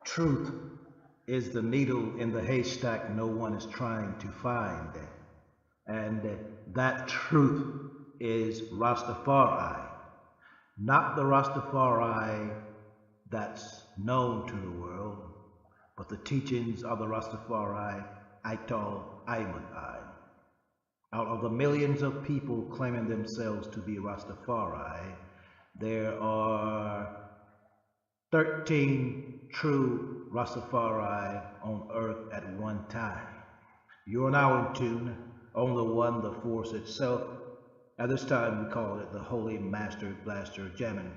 Truth is the needle in the haystack no one is trying to find. And that truth is Rastafari. Not the Rastafari that's known to the world, but the teachings of the Rastafari Ital Iman. Out of the millions of people claiming themselves to be Rastafari, there are 13 true Rastafari on earth at one time. You are now in tune on the one, the force itself. At this time we call it the Holy Master Blaster Jamming.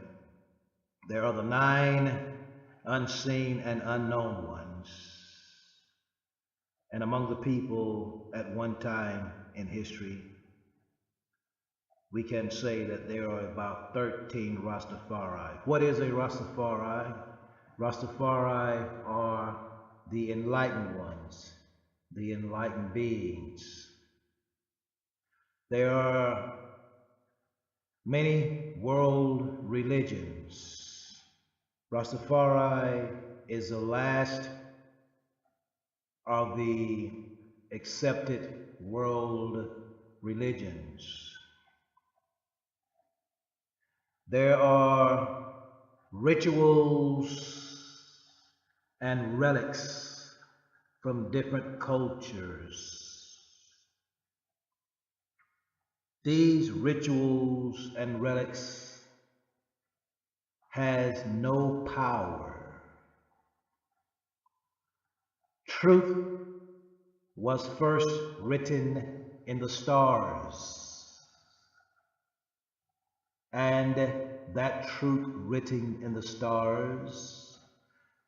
There are the 9 unseen and unknown ones. And among the people at one time in history, we can say that there are about 13 Rastafari. What is a Rastafari? Rastafari are the enlightened ones, the enlightened beings. There are many world religions. Rastafari is the last of the accepted world religions. There are rituals and relics from different cultures. These rituals and relics has no power. Truth was first written in the stars, and that truth written in the stars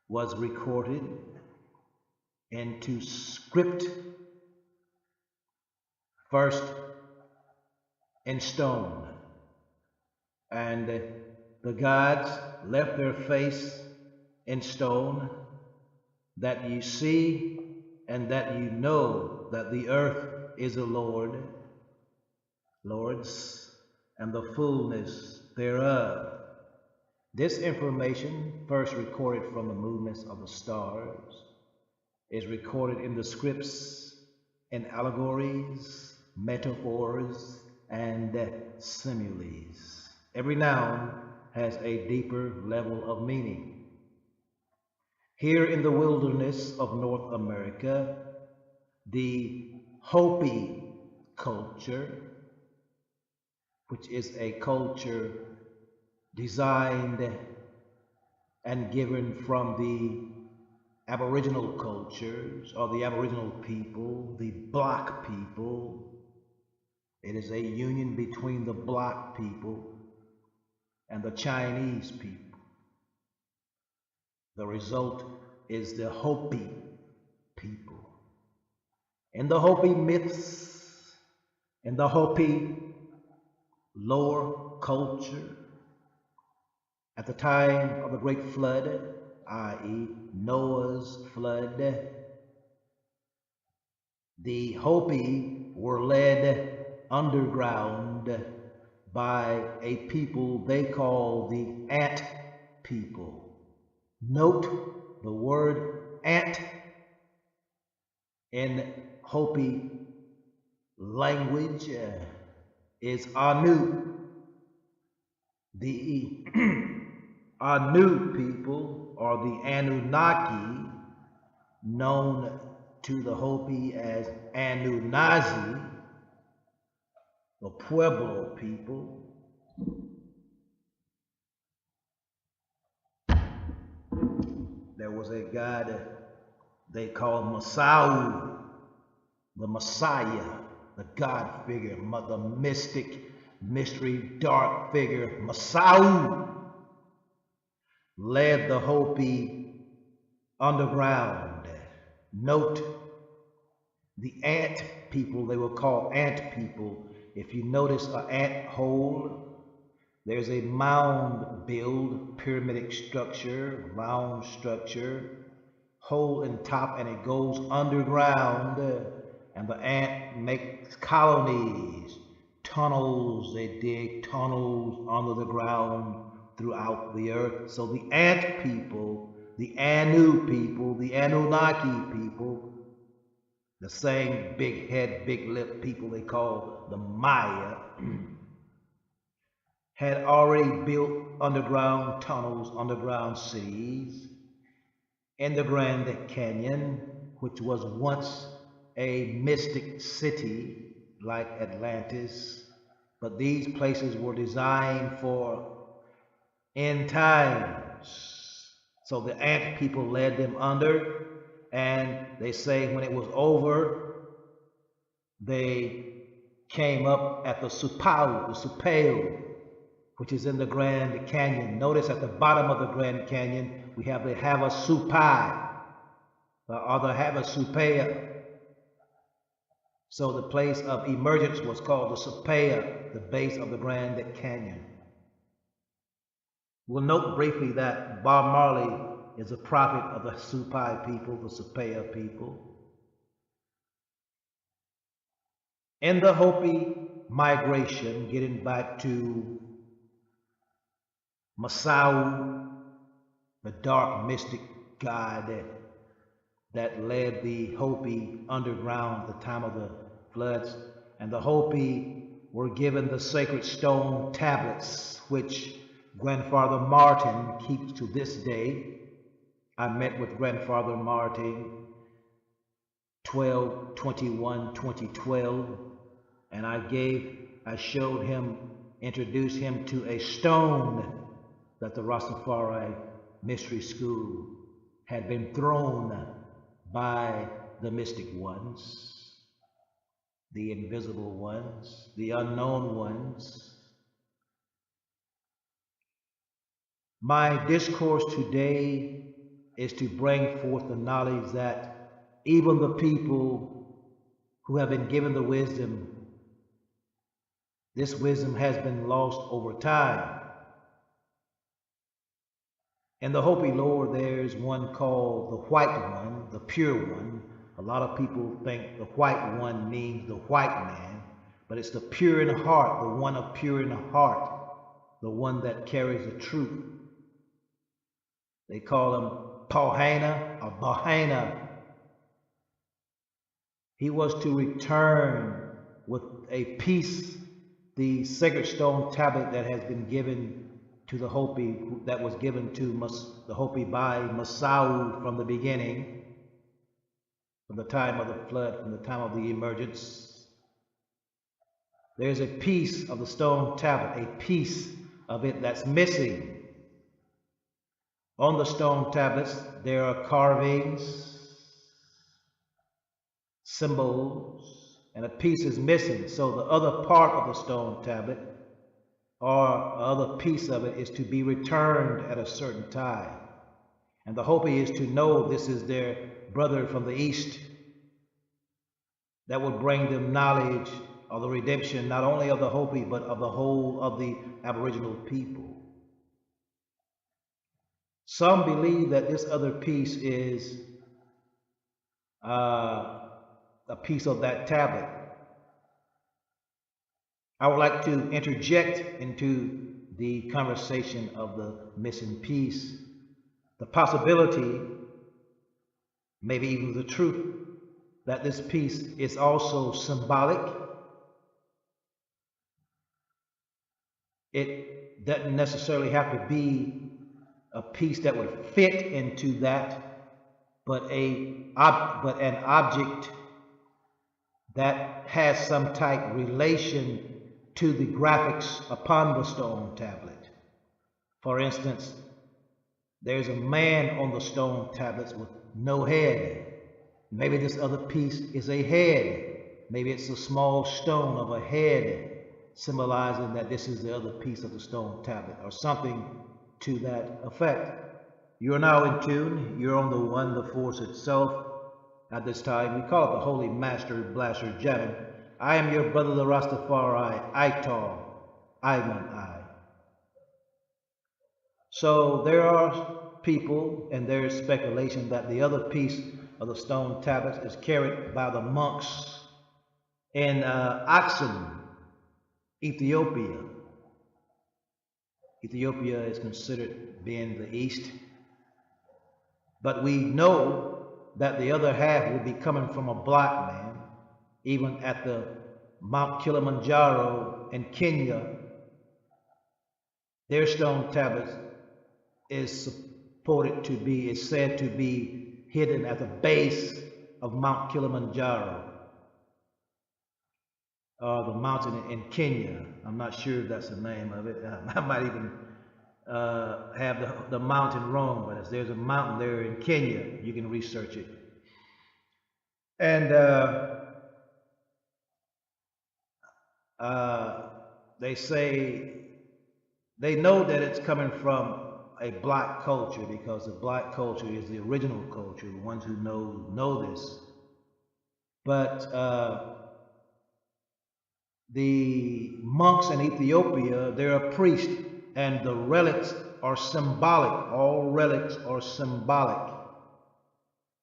was recorded into script, first in stone, and the gods left their face in stone, that you see and that you know that the earth is a Lord's, and the fullness thereof. This information, first recorded from the movements of the stars, is recorded in the scripts, in allegories, metaphors, and similes. Every noun has a deeper level of meaning. Here in the wilderness of North America, the Hopi culture, which is a culture designed and given from the Aboriginal cultures, or the Aboriginal people, the Black people. It is a union between the Black people and the Chinese people. The result is the Hopi people. In the Hopi myths, in the Hopi lore culture, at the time of the Great Flood, i.e. Noah's flood, the Hopi were led underground by a people they call the ant people. Note the word ant in Hopi language is Anu. The Anu people, or the Anunnaki, known to the Hopi as Anunnaki, the Pueblo people. There was a god they called Masau, the Messiah, the God figure, the mystic, mystery, dark figure. Masau led the Hopi underground. Note the ant people, they were called ant people. If you notice an ant hole, there's a mound build, pyramidic structure, round structure, hole in top, and it goes underground, and the ant makes colonies, tunnels. They dig tunnels under the ground throughout the earth. So the ant people, the Anu people, the Anunnaki people, the same big head, big lip people they call the Maya, had already built underground tunnels, underground cities in the Grand Canyon, which was once a mystic city like Atlantis, but these places were designed for end times. So the ant people led them under, and they say when it was over, they came up at the Supao, which is in the Grand Canyon. Notice at the bottom of the Grand Canyon, we have the Havasupai, or the Havasupaya. So the place of emergence was called the Supaya, the base of the Grand Canyon. We'll note briefly that Bob Marley is a prophet of the Supai people, the Supaya people. In the Hopi migration, getting back to Masau, the dark mystic god that led the Hopi underground at the time of the floods, and the Hopi were given the sacred stone tablets, which Grandfather Martin keeps to this day. I met with Grandfather Martin 12/21/2012, and I showed him, introduced him to a stone that the Rastafari Mystery School had been thrown by the mystic ones, the invisible ones, the unknown ones. My discourse today is to bring forth the knowledge that even the people who have been given the wisdom, this wisdom has been lost over time. In the Hopi lore, there's one called the White One, the Pure One. A lot of people think the White One means the white man, but it's the pure in heart, the one of pure in heart, the one that carries the truth. They call him Pauhana or Bahana. He was to return with a piece, the sacred stone tablet that has been given to the Hopi, that was given to the Hopi by Masau from the beginning, from the time of the flood, from the time of the emergence. There's a piece of the stone tablet, a piece of it that's missing. On the stone tablets, there are carvings, symbols, and a piece is missing. So the other part of the stone tablet, or other piece of it, is to be returned at a certain time. And the Hopi is to know this is their brother from the east that will bring them knowledge of the redemption, not only of the Hopi, but of the whole of the Aboriginal people. Some believe that this other piece is a piece of that tablet. I would like to interject into the conversation of the missing piece the possibility, maybe even the truth, that this piece is also symbolic. It doesn't necessarily have to be a piece that would fit into that, but an object that has some type relation to the graphics upon the stone tablet. For instance, there's a man on the stone tablets with no head. Maybe this other piece is a head. Maybe it's a small stone of a head, symbolizing that this is the other piece of the stone tablet, or something to that effect. You are now in tune. You're on the One, the Force itself. At this time, we call it the Holy Master Blaster Jamming. I am your brother, the Rastafari, Ital Iman. So there are people, and there is speculation that the other piece of the stone tablets is carried by the monks in Aksum, Ethiopia. Ethiopia is considered being the east. But we know that the other half will be coming from a black man. Even at the Mount Kilimanjaro in Kenya, their stone tablets is said to be hidden at the base of Mount Kilimanjaro, the mountain in Kenya. I'm not sure if that's the name of it. I might even have the mountain wrong, but there's a mountain there in Kenya. You can research it. And they say they know that it's coming from a black culture, because the black culture is the original culture. The ones who know this. But the monks in Ethiopia, they're a priest, and the relics are symbolic. All relics are symbolic.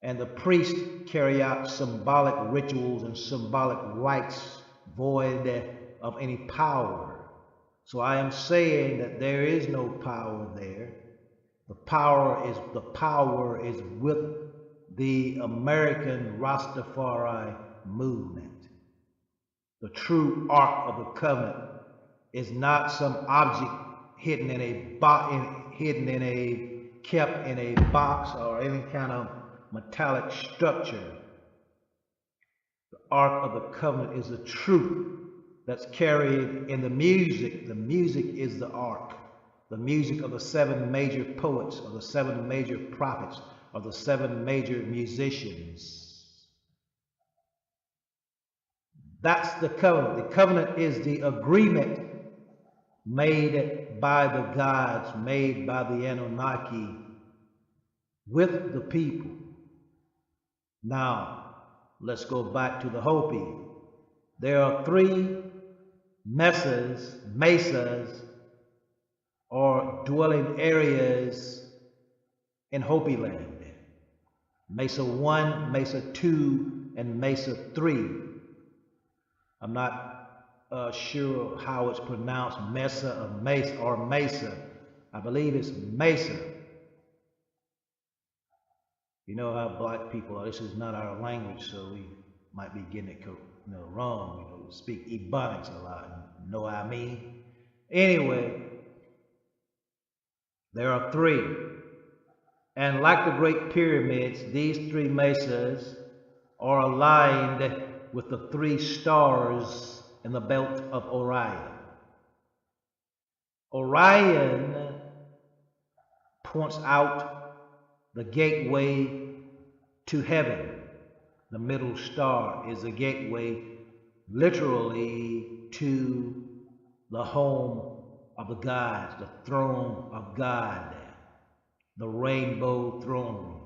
And the priests carry out symbolic rituals and symbolic rites void of any power. So I am saying that there is no power there. The power is with the American Rastafari movement. The true Ark of the Covenant is not some object hidden in a kept in a box or any kind of metallic structure. The Ark of the Covenant is the truth that's carried in the music. The music is the Ark. The music of the 7 major poets, of the 7 major prophets, of the 7 major musicians. That's the covenant. The covenant is the agreement made by the gods, made by the Anunnaki with the people. Now, let's go back to the Hopi. There are 3 mesas, or dwelling areas in Hopi land. Mesa 1, Mesa 2, and Mesa 3. I'm not sure how it's pronounced, Mesa or Mesa. I believe it's Mesa. You know how black people are. This is not our language, so we might be getting it wrong. We speak Ebonics a lot. Know what I mean? Anyway, there are 3. And like the Great Pyramids, these 3 mesas are aligned with the 3 stars in the belt of Orion. Orion points out the gateway to heaven. The middle star is the gateway literally to the home of the gods, the throne of God, the rainbow throne room.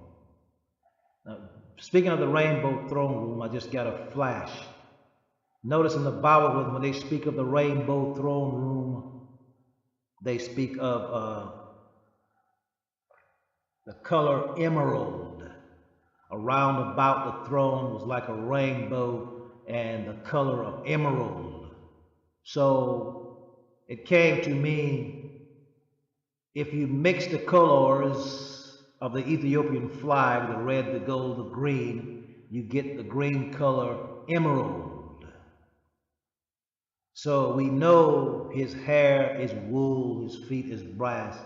Now, speaking of the rainbow throne room, I just got a flash. Notice in the Bible when they speak of the rainbow throne room, they speak of the color emerald. Around about the throne was like a rainbow and the color of emerald. So it came to mean if you mix the colors of the Ethiopian flag, the red, the gold, the green, you get the green color emerald. So we know his hair is wool, his feet is brass.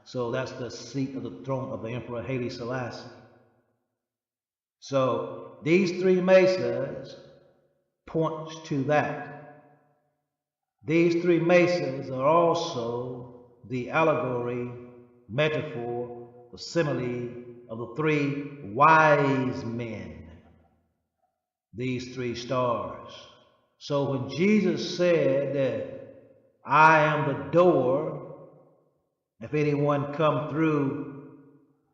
So that's the seat of the throne of the Emperor Halie Selassie. So these 3 mesas points to that. These 3 mesas are also the allegory, metaphor, the simile of the 3 wise men. These 3 stars. So when Jesus said that I am the door, if anyone come through,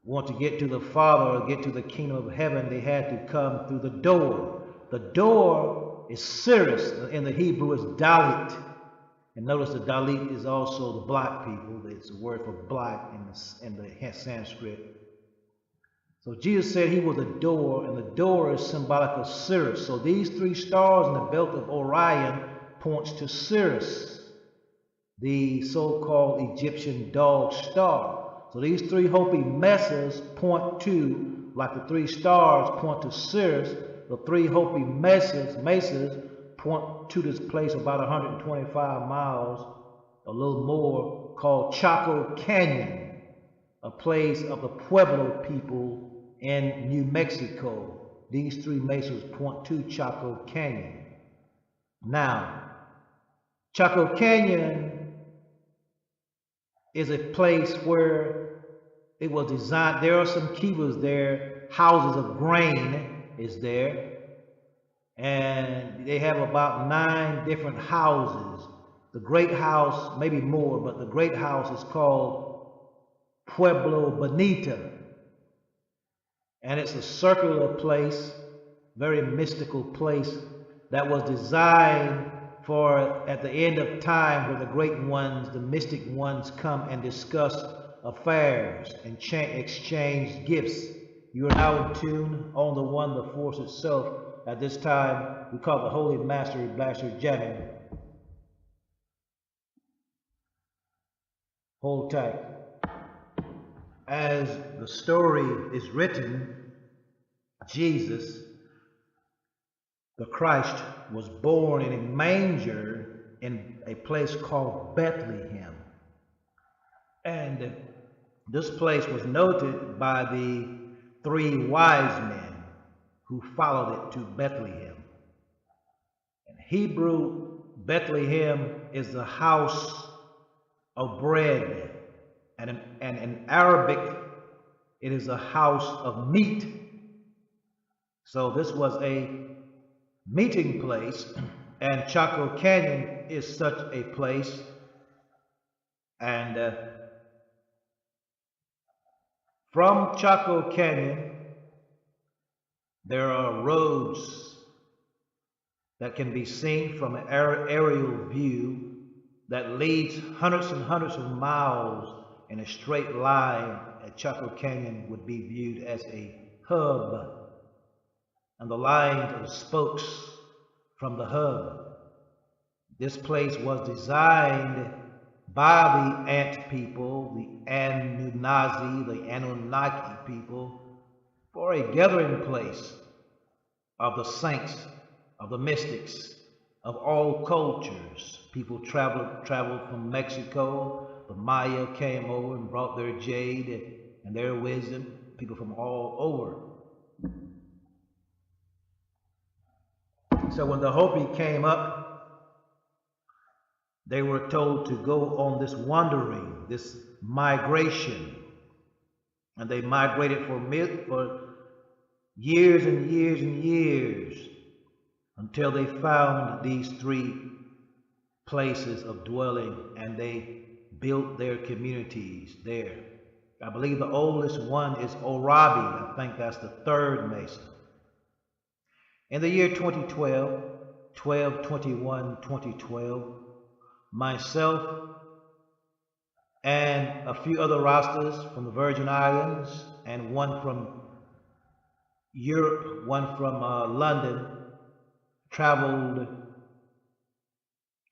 want to get to the Father or get to the kingdom of heaven, they had to come through the door. The door is Sirius, in the Hebrew is Dalit. And notice the Dalit is also the black people. It's a word for black in the Sanskrit. So Jesus said he was a door, and the door is symbolic of Sirius. So these 3 stars in the belt of Orion points to Sirius, the so-called Egyptian dog star. So these three Hopi mesas point to, like the three stars point to Sirius, the three Hopi mesas point to this place about 125 miles, a little more, called Chaco Canyon, a place of the Pueblo people in New Mexico. These three mesas point to Chaco Canyon. Now, Chaco Canyon is a place where it was designed. There are some kivas there, houses of grain is there, and they have about 9 different houses. The great house, maybe more, but the great house is called Pueblo Bonita, and it's a circular place, very mystical place that was designed for at the end of time, where the great ones, the mystic ones, come and discuss affairs and exchange gifts. You are now in tune on the One, the Force itself. At this time, we call the Holy Master Blaster Jamming. Hold tight. As the story is written, Jesus, the Christ, was born in a manger in a place called Bethlehem. And this place was noted by the 3 wise men who followed it to Bethlehem. In Hebrew, Bethlehem is the house of bread, and in Arabic, it is a house of meat. So this was a meeting place, and Chaco Canyon is such a place. And from Chaco Canyon, there are roads that can be seen from an aerial view that leads hundreds and hundreds of miles in a straight line. At Chaco Canyon would be viewed as a hub, and the lines of spokes from the hub. This place was designed by the Ant people, the Anunnaki, the Anunnaki people, for a gathering place of the saints, of the mystics, of all cultures. People traveled from Mexico. The Maya came over and brought their jade and their wisdom. People from all over. So when the Hopi came up, they were told to go on this wandering, this migration. And they migrated for years and years and years until they found these 3 places of dwelling, and they built their communities there. I believe the oldest one is Orabi. I think that's the 3rd Mesa. In the year 2012, 12/21/2012, myself and a few other Rastas from the Virgin Islands, and one from Europe, one from London, traveled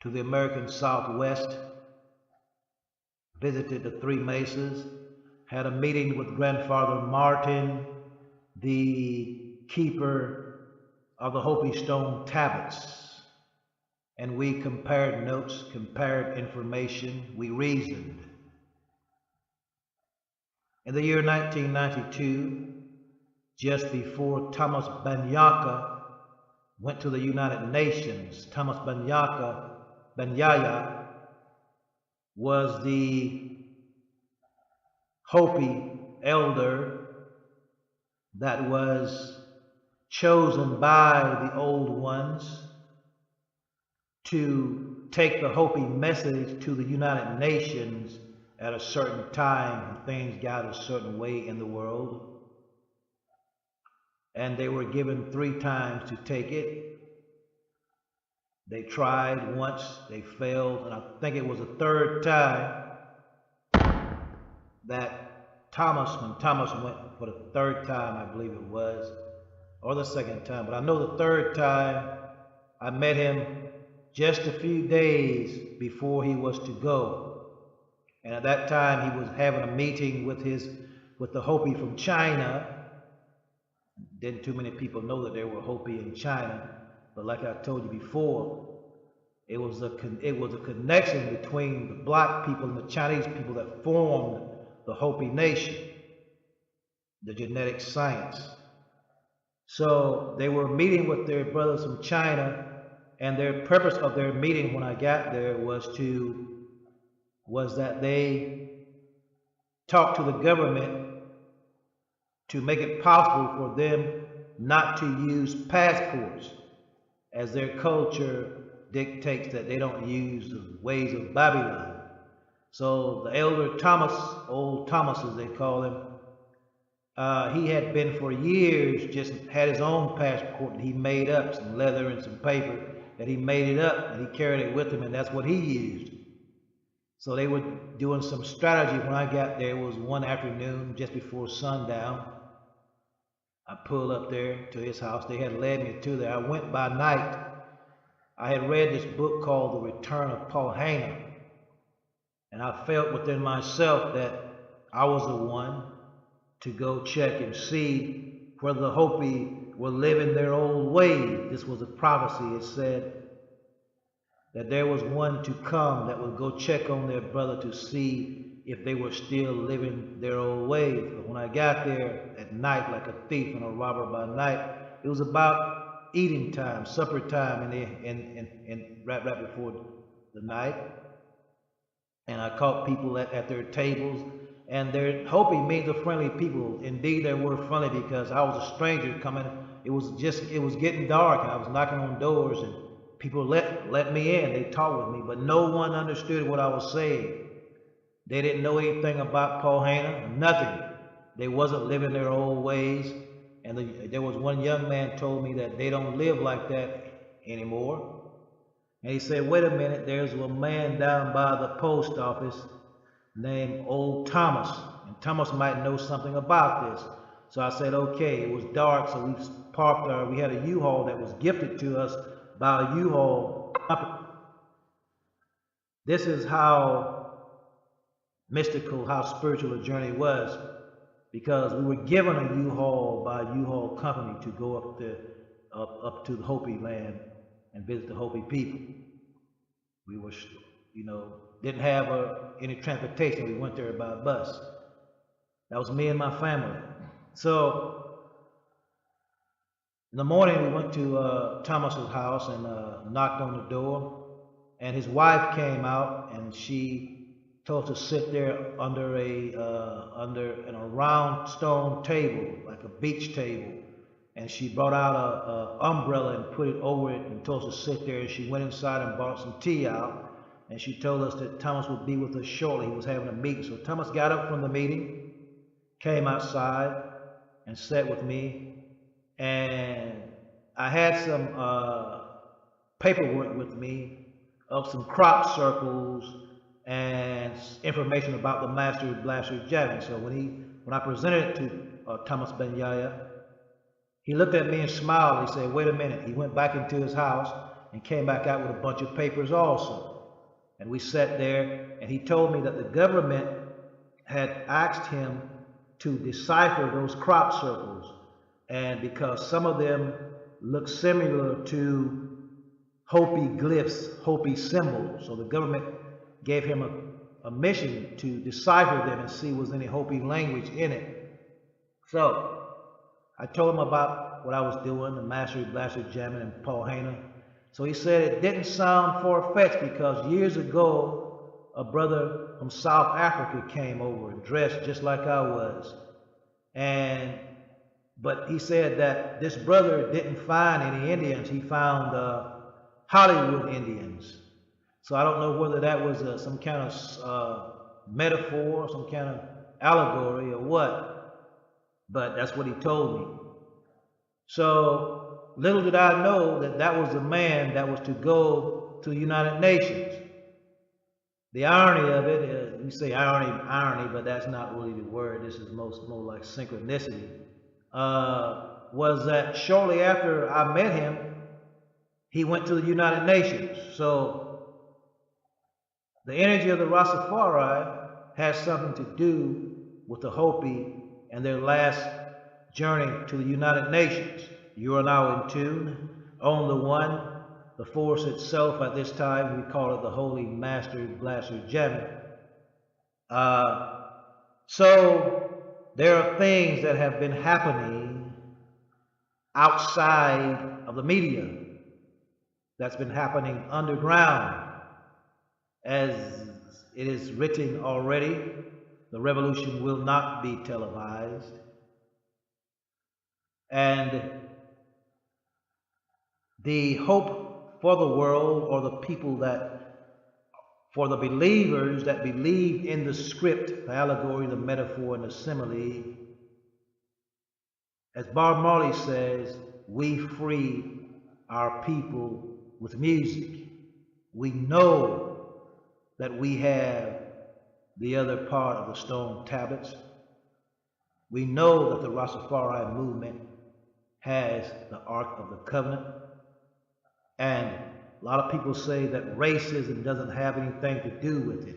to the American Southwest, visited the 3 mesas, had a meeting with Grandfather Martin, the keeper of the Hopi stone tablets, and we compared notes, compared information, we reasoned. In the year 1992, just before Thomas Banyaka went to the United Nations, Thomas Banyaya was the Hopi elder that was chosen by the old ones to take the Hopi message to the United Nations at a certain time, and things got a certain way in the world. And they were given 3 times to take it. They tried once, they failed, and I think it was the 3rd time that when Thomas went for the 3rd time, I believe it was, or the 2nd time, but I know the 3rd time, I met him just a few days before he was to go. And at that time, he was having a meeting with the Hopi from China. Didn't too many people know that there were Hopi in China, but like I told you before, it was a connection between the black people and the Chinese people that formed the Hopi nation, the genetic science. So they were meeting with their brothers from China, and their purpose of their meeting when I got there was that they talked to the government to make it possible for them not to use passports, as their culture dictates that they don't use the ways of Babylon. So the elder Thomas, old Thomas as they call him, he had been for years, just had his own passport that he made up, some leather and some paper that he made it up, and he carried it with him, and that's what he used. So they were doing some strategy. When I got there, it was one afternoon just before sundown. I pulled up there to his house. They had led me to there. I went by night. I had read this book called The Return of Paul Haner, and I felt within myself that I was the one to go check and see whether the Hopi were living their old ways. This was a prophecy. It said that there was one to come that would go check on their brother to see if they were still living their old ways. But when I got there at night, like a thief and a robber by night, it was about eating time, supper time, and right before the night. And I caught people at their tables, and their Hopi means a friendly people. Indeed, they were friendly because I was a stranger coming. It was getting dark, and I was knocking on doors, and people let me in. They talked with me, but no one understood what I was saying. They didn't know anything about Paul Haner, nothing. They wasn't living their old ways. And there was one young man told me that they don't live like that anymore. And he said, wait a minute, there's a man down by the post office named Old Thomas. And Thomas might know something about this. So I said, okay. It was dark, so we parked we had a U-Haul that was gifted to us by a U-Haul company. This is how mystical, how spiritual a journey was, because we were given a U-Haul by a U-Haul company to go up to the Hopi land and visit the Hopi people. We were, didn't have any transportation. We went there by bus. That was me and my family. So in the morning, we went to Thomas's house and knocked on the door, and his wife came out, and she told us to sit there under a round stone table, like a beach table. And she brought out an umbrella and put it over it and told us to sit there. And she went inside and brought some tea out. And she told us that Thomas would be with us shortly. He was having a meeting. So Thomas got up from the meeting, came outside and sat with me. And I had some paperwork with me of some crop circles and information about the Master Blaster Jabbing. So when I presented it to Thomas Ben Yahya, he looked at me and smiled. He said, wait a minute. He went back into his house and came back out with a bunch of papers also. And we sat there, and he told me that the government had asked him to decipher those crop circles, and because some of them look similar to Hopi glyphs, Hopi symbols, so the government gave him a mission to decipher them and see was any Hopi language in it. So I told him about what I was doing, the Master Blaster Jamming and Paul Haner. So he said it didn't sound far-fetched because years ago, a brother from South Africa came over dressed just like I was. But he said that this brother didn't find any Indians. He found Hollywood Indians. So I don't know whether that was some kind of metaphor, some kind of allegory or what. But that's what he told me. So little did I know that that was the man that was to go to the United Nations. The irony of it, you say irony, but that's not really the word. This is more like synchronicity. Was that shortly after I met him, he went to the United Nations. So the energy of the Rastafari has something to do with the Hopi and their last journey to the United Nations. You are now in tune on the one, the force itself. At this time, we call it the Holy Master Blaster Jamming. So there are things that have been happening outside of the media that's been happening underground. As it is written already, the revolution will not be televised. And the hope for the world, or the people for the believers that believe in the script, the allegory, the metaphor, and the simile, as Bob Marley says, we free our people with music. We know that we have the other part of the stone tablets. We know that the Rastafari movement has the Ark of the Covenant. And a lot of people say that racism doesn't have anything to do with it.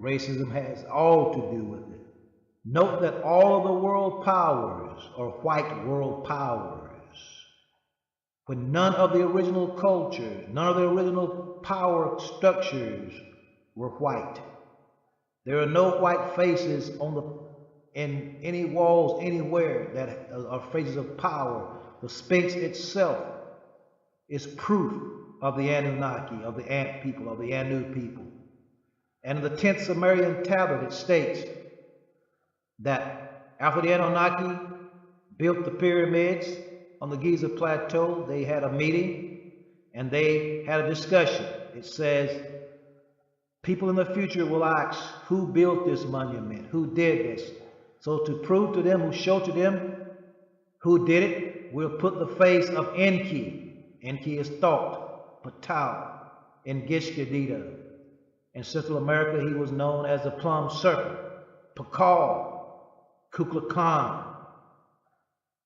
Racism has all to do with it. Note that all of the world powers are white world powers. When none of the original culture, none of the original power structures were white. There are no white faces in any walls anywhere that are faces of power. The Sphinx itself is proof of the Anunnaki, of the Ant people, of the Anu people. And in the 10th Sumerian tablet, it states that after the Anunnaki built the pyramids on the Giza Plateau, they had a meeting and they had a discussion. It says, people in the future will ask, who built this monument? Who did this? So to prove to them, who show to them who did it, we'll put the face of Enki. Enki is thought, Patau, in Gishkadida. In Central America, he was known as the plum serpent, Pakal, Kukulkan.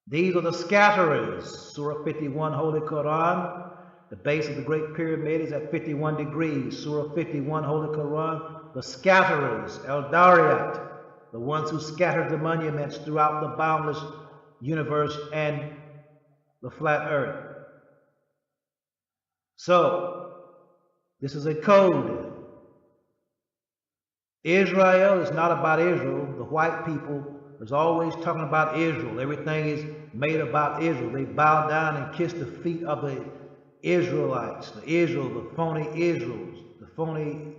These are the scatterers. Surah 51, Holy Quran. The base of the Great Pyramid is at 51 degrees. Surah 51, Holy Quran. The scatterers, El Dariyat, the ones who scattered the monuments throughout the boundless universe and the flat earth. So, this is a code. Israel is not about Israel. The white people is always talking about Israel. Everything is made about Israel. They bow down and kiss the feet of the Israelites, the phony Israels, the phony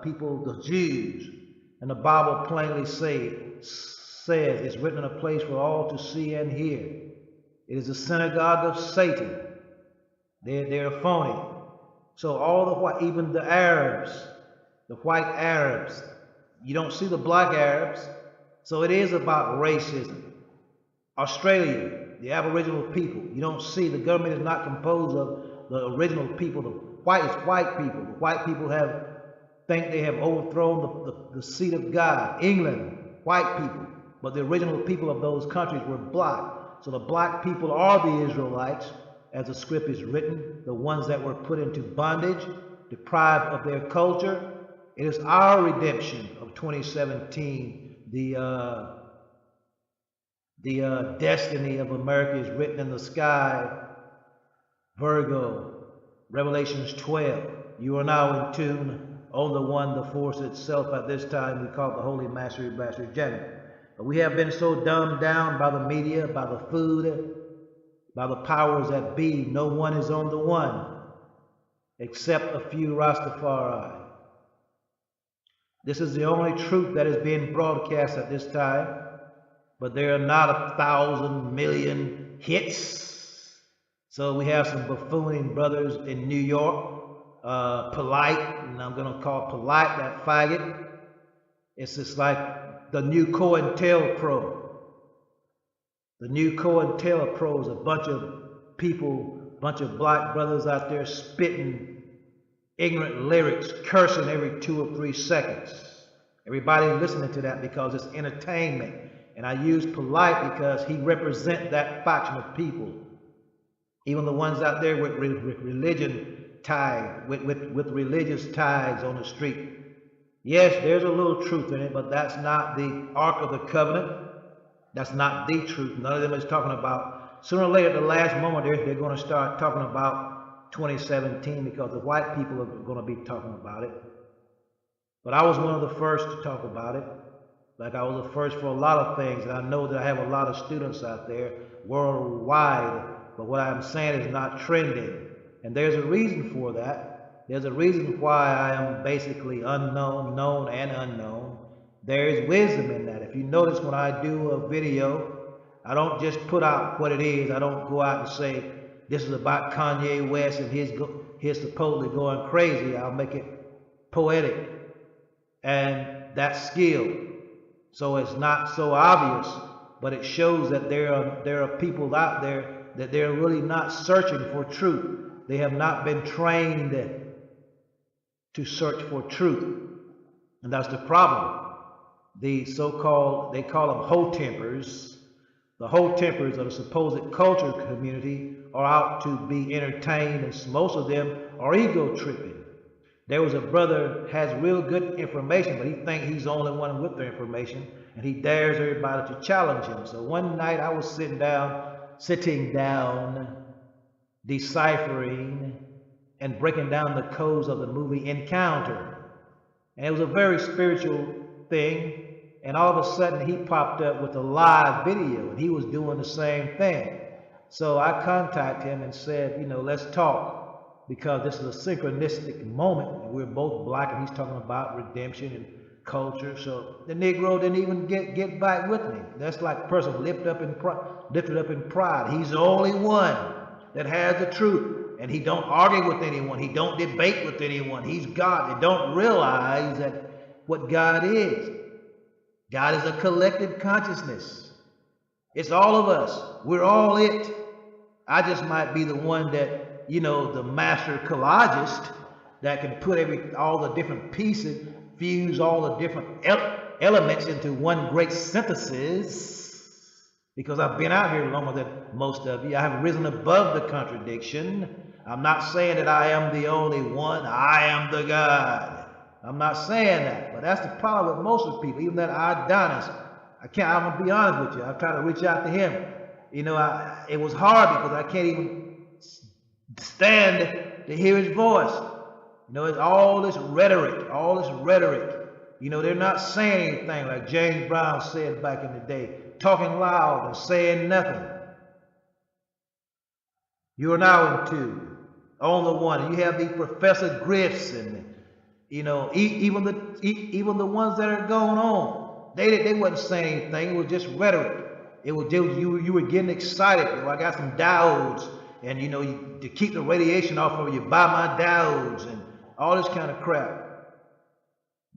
people, the Jews. And the Bible plainly says, it's written in a place for all to see and hear. It is the synagogue of Satan. They're phony. So all the white, even the Arabs, the white Arabs, you don't see the black Arabs. So it is about racism. Australia, the Aboriginal people, you don't see, the government is not composed of the original people. The white people. The white people think they have overthrown the seat of God. England, white people. But the original people of those countries were black. So the black people are the Israelites, as the script is written, the ones that were put into bondage, deprived of their culture. It is our redemption of 2017. The destiny of America is written in the sky. Virgo, Revelations 12. You are now in tune on the one, the force itself. At this time, we call it the Holy Master Blaster Jamming. But we have been so dumbed down by the media, by the food, by the powers that be. No one is on the one, except a few Rastafari. This is the only truth that is being broadcast at this time. But there are not 1,000 million hits. So we have some buffooning brothers in New York, Polite, and I'm going to call Polite that faggot. It's just like the new COINTELPRO. The new COINTELPRO is a bunch of people, bunch of black brothers out there spitting ignorant lyrics, cursing every 2 or 3 seconds. Everybody listening to that because it's entertainment. And I use Polite because he represents that faction of people. Even the ones out there with religion tag, with religious tags on the street. Yes, there's a little truth in it, but that's not the Ark of the Covenant. That's not the truth. None of them is talking about, sooner or later, at the last moment, they're going to start talking about 2017 because the white people are going to be talking about it. But I was one of the first to talk about it. Like I was the first for a lot of things, and I know that I have a lot of students out there worldwide, but what I'm saying is not trending. And there's a reason for that. There's a reason why I am basically unknown, known, and unknown. There is wisdom in that. If you notice when I do a video, I don't just put out what it is. I don't go out and say, this is about Kanye West and he's supposedly going crazy. I'll make it poetic. And that's skill. So it's not so obvious, but it shows that there are people out there that they're really not searching for truth. They have not been trained to search for truth. And that's the problem. The so-called, they call them ho-tempers. The ho-tempers of the supposed culture community are out to be entertained, and most of them are ego tripping. There was a brother has real good information, but he thinks he's the only one with the information, and he dares everybody to challenge him. So one night I was sitting down, deciphering and breaking down the codes of the movie Encounter. And it was a very spiritual thing. And all of a sudden he popped up with a live video, and he was doing the same thing. So I contacted him and said, let's talk, because this is a synchronistic moment. And we're both black, and he's talking about redemption and culture. So the Negro didn't even get back with me. That's like a person lifted up in pride. He's the only one that has the truth, and he don't argue with anyone. He don't debate with anyone. He's God. They don't realize that what God is. God is a collective consciousness. It's all of us. We're all it. I just might be the one that, the master collagist that can put all the different pieces, fuse all the different elements into one great synthesis. Because I've been out here longer than most of you. I have risen above the contradiction. I'm not saying that I am the only one. I am the God. I'm not saying that, but that's the problem with most of the people. Even that Adonis, I'm gonna be honest with you. I've tried to reach out to him. It was hard because I can't even stand to hear his voice. It's all this rhetoric, they're not saying anything like James Brown said back in the day, talking loud and saying nothing. You are now in two, on the one. And you have these Professor Griffs and even the ones that are going on, they wasn't saying anything. It was just rhetoric. It was you were getting excited. I got some diodes, and to keep the radiation off of you, buy my diodes and all this kind of crap.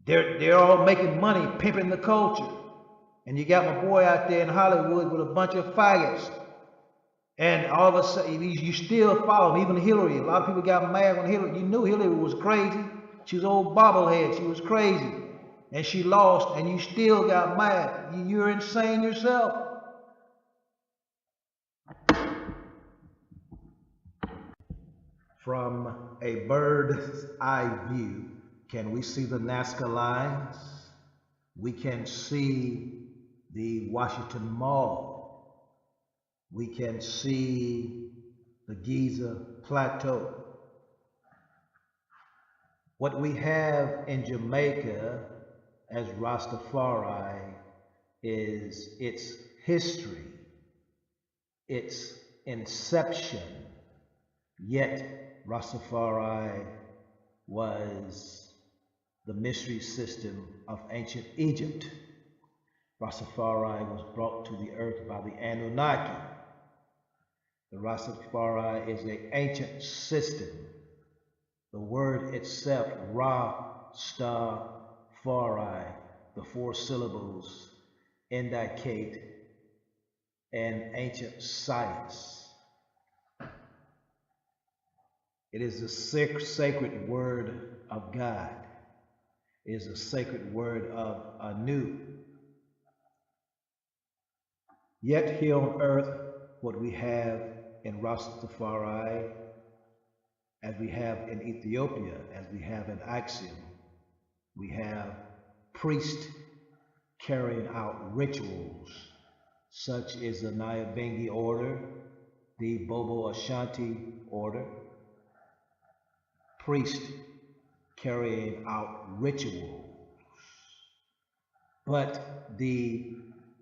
They're all making money, pimping the culture. And you got my boy out there in Hollywood with a bunch of faggots. And all of a sudden, you still follow him. Even Hillary. A lot of people got mad when Hillary. You knew Hillary was crazy. She was an old bobblehead. She was crazy. And she lost, and you still got mad. You're insane yourself. From a bird's eye view, can we see the Nazca lines? We can see the Washington Mall. We can see the Giza Plateau. What we have in Jamaica as Rastafari is its history, its inception. Yet Rastafari was the mystery system of ancient Egypt. Rastafari was brought to the earth by the Anunnaki. The Rastafari is an ancient system. The word itself, Rastafari, the four syllables indicate an ancient science. It is the sacred word of God. It is the sacred word of Anu. Yet here on earth, what we have in Rastafari, as we have in Ethiopia, as we have in H.I.M, We have priests carrying out rituals, such as the Nyabingi order, the Bobo Ashanti order. Priests carrying out rituals. But the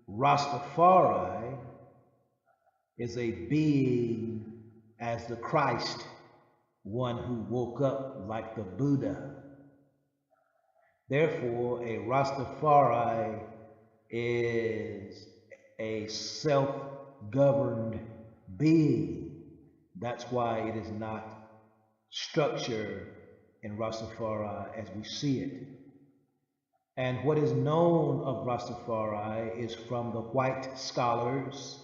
Rastafari is a being as the Christ, one who woke up like the Buddha. Therefore, a Rastafari is a self-governed being. That's why it is not structured in Rastafari as we see it. And what is known of Rastafari is from the white scholars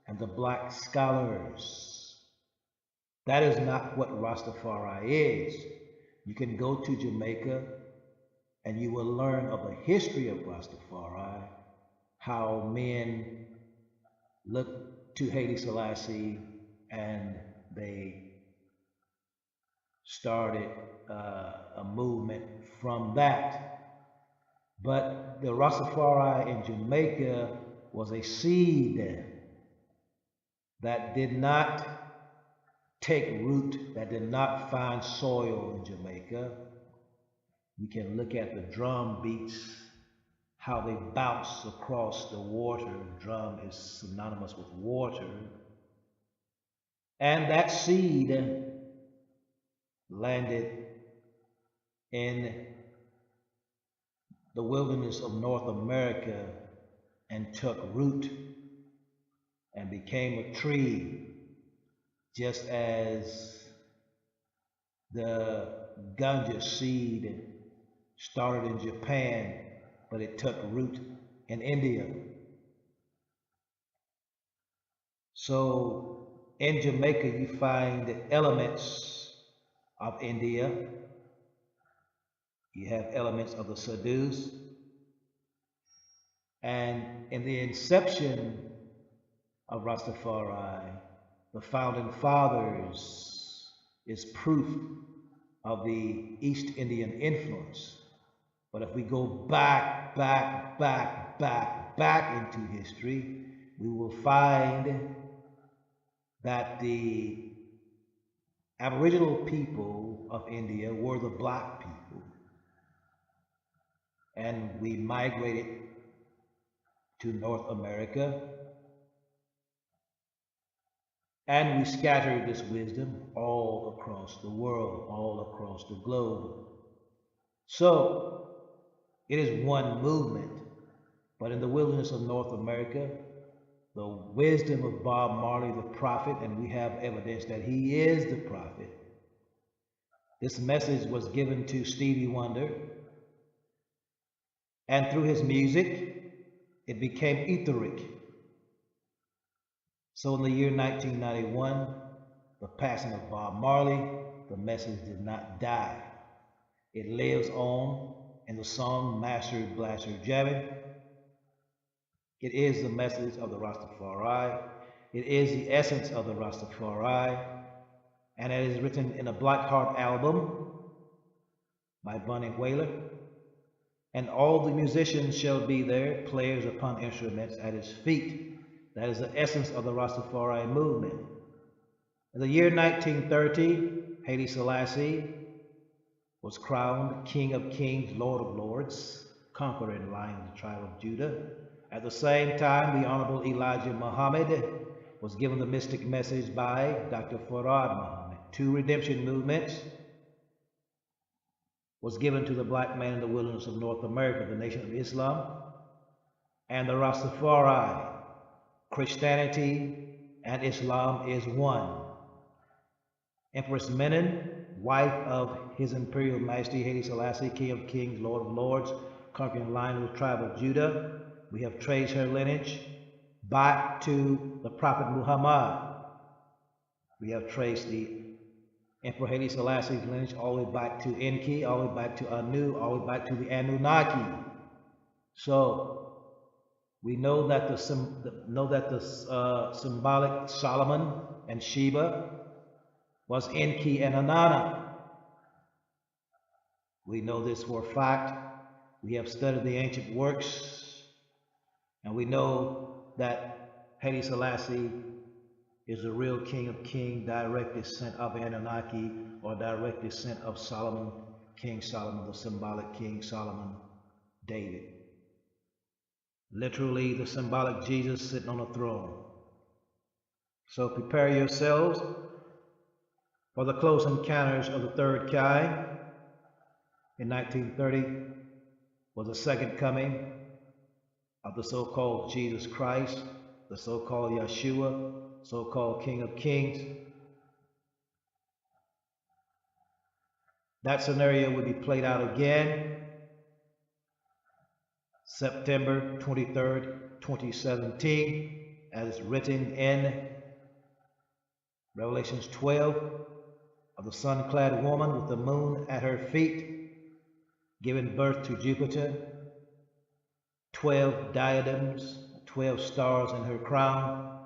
and the black scholars. That is not what Rastafari is. You can go to Jamaica and you will learn of the history of Rastafari, how men looked to Haile Selassie and they started a movement from that. But the Rastafari in Jamaica was a seed that did not take root, that did not find soil in Jamaica. We can look at the drum beats, how they bounce across the water. The drum is synonymous with water. And that seed landed in the wilderness of North America and took root and became a tree, just as the ganja seed started in Japan, but it took root in India. So in Jamaica, you find elements of India. You have elements of the Sadhus. And in the inception of Rastafari, the founding fathers is proof of the East Indian influence. But if we go back into history, we will find that the Aboriginal people of India were the black people. And we migrated to North America. And we scattered this wisdom all across the world, all across the globe. So it is one movement, but in the wilderness of North America, the wisdom of Bob Marley, the prophet, and we have evidence that he is the prophet. This message was given to Stevie Wonder, and through his music, it became etheric. So in the year 1991, the passing of Bob Marley, the message did not die. It lives on in the song Master Blaster Jamming. It is the message of the Rastafari. It is the essence of the Rastafari. And it is written in a Black Heart album by Bunny Wailer. And all the musicians shall be there, players upon instruments at his feet. That is the essence of the Rastafari movement. In the year 1930, Haile Selassie was crowned King of Kings, Lord of Lords, conquering Lion of the tribe of Judah. At the same time, the Honorable Elijah Muhammad was given the mystic message by Dr. Farad Muhammad. 2 redemption movements was given to the black man in the wilderness of North America, the Nation of Islam and the Rastafari. Christianity and Islam is one. Empress Menen, wife of His Imperial Majesty Haile Selassie, King of Kings, Lord of Lords, conquering Lion of the tribe of Judah. We have traced her lineage back to the Prophet Muhammad. We have traced the Emperor Haile Selassie's lineage all the way back to Enki, all the way back to Anu, all the way back to the Anunnaki. So we know that the symbolic Solomon and Sheba was Enki and Anana. We know this for a fact We have studied the ancient works, and we know that Haile Selassie is the real King of Kings, direct descent of Anunnaki, or direct descent of Solomon, King Solomon, the symbolic King Solomon, David. Literally, the symbolic Jesus sitting on a throne. So prepare yourselves for the close encounters of the third kind. In 1930 was the second coming of the so-called Jesus Christ, the so-called Yeshua, so-called King of Kings. That scenario will be played out again September 23rd, 2017, as written in Revelations 12, of the sun-clad woman with the moon at her feet, giving birth to Jupiter, 12 diadems, 12 stars in her crown.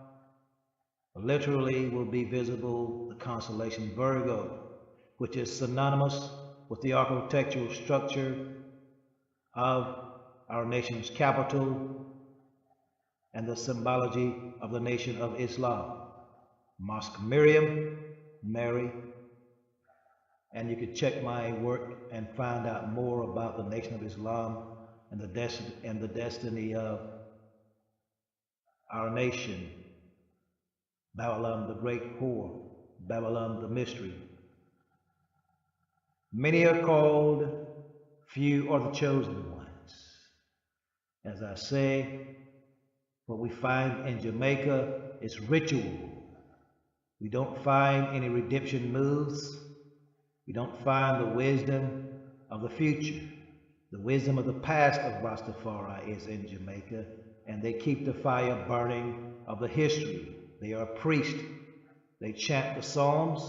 Literally will be visible the constellation Virgo, which is synonymous with the architectural structure of our nation's capital and the symbology of the Nation of Islam. Mosque Miriam, Mary, and you can check my work and find out more about the Nation of Islam and the destiny of our nation. Babylon the great whore, Babylon the mystery. Many are called, few are the chosen ones. As I say, what we find in Jamaica is ritual. We don't find any redemption moves. We don't find the wisdom of the future. The wisdom of the past of Rastafari is in Jamaica, and they keep the fire burning of the history. They are priests. They chant the psalms.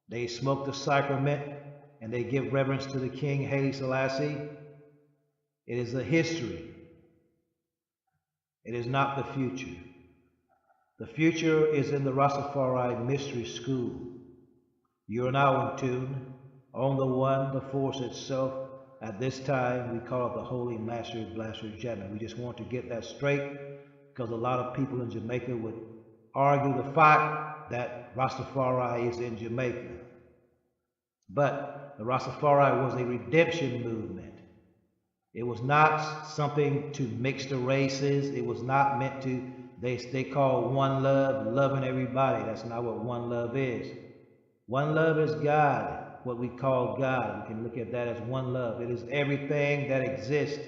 They smoke the sacrament, and they give reverence to the King Haile Selassie. It is the history. It is not the future. The future is in the Rastafari Mystery School. You are now in tune on the one, the force itself. At this time, we call it the Holy Master Blaster Jannah. We just want to get that straight because a lot of people in Jamaica would argue the fact that Rastafari is in Jamaica. But the Rastafari was a redemption movement. It was not something to mix the races. It was not meant to, they call one love, loving everybody. That's not what one love is. One love is God, what we call God. We can look at that as one love. It is everything that exists.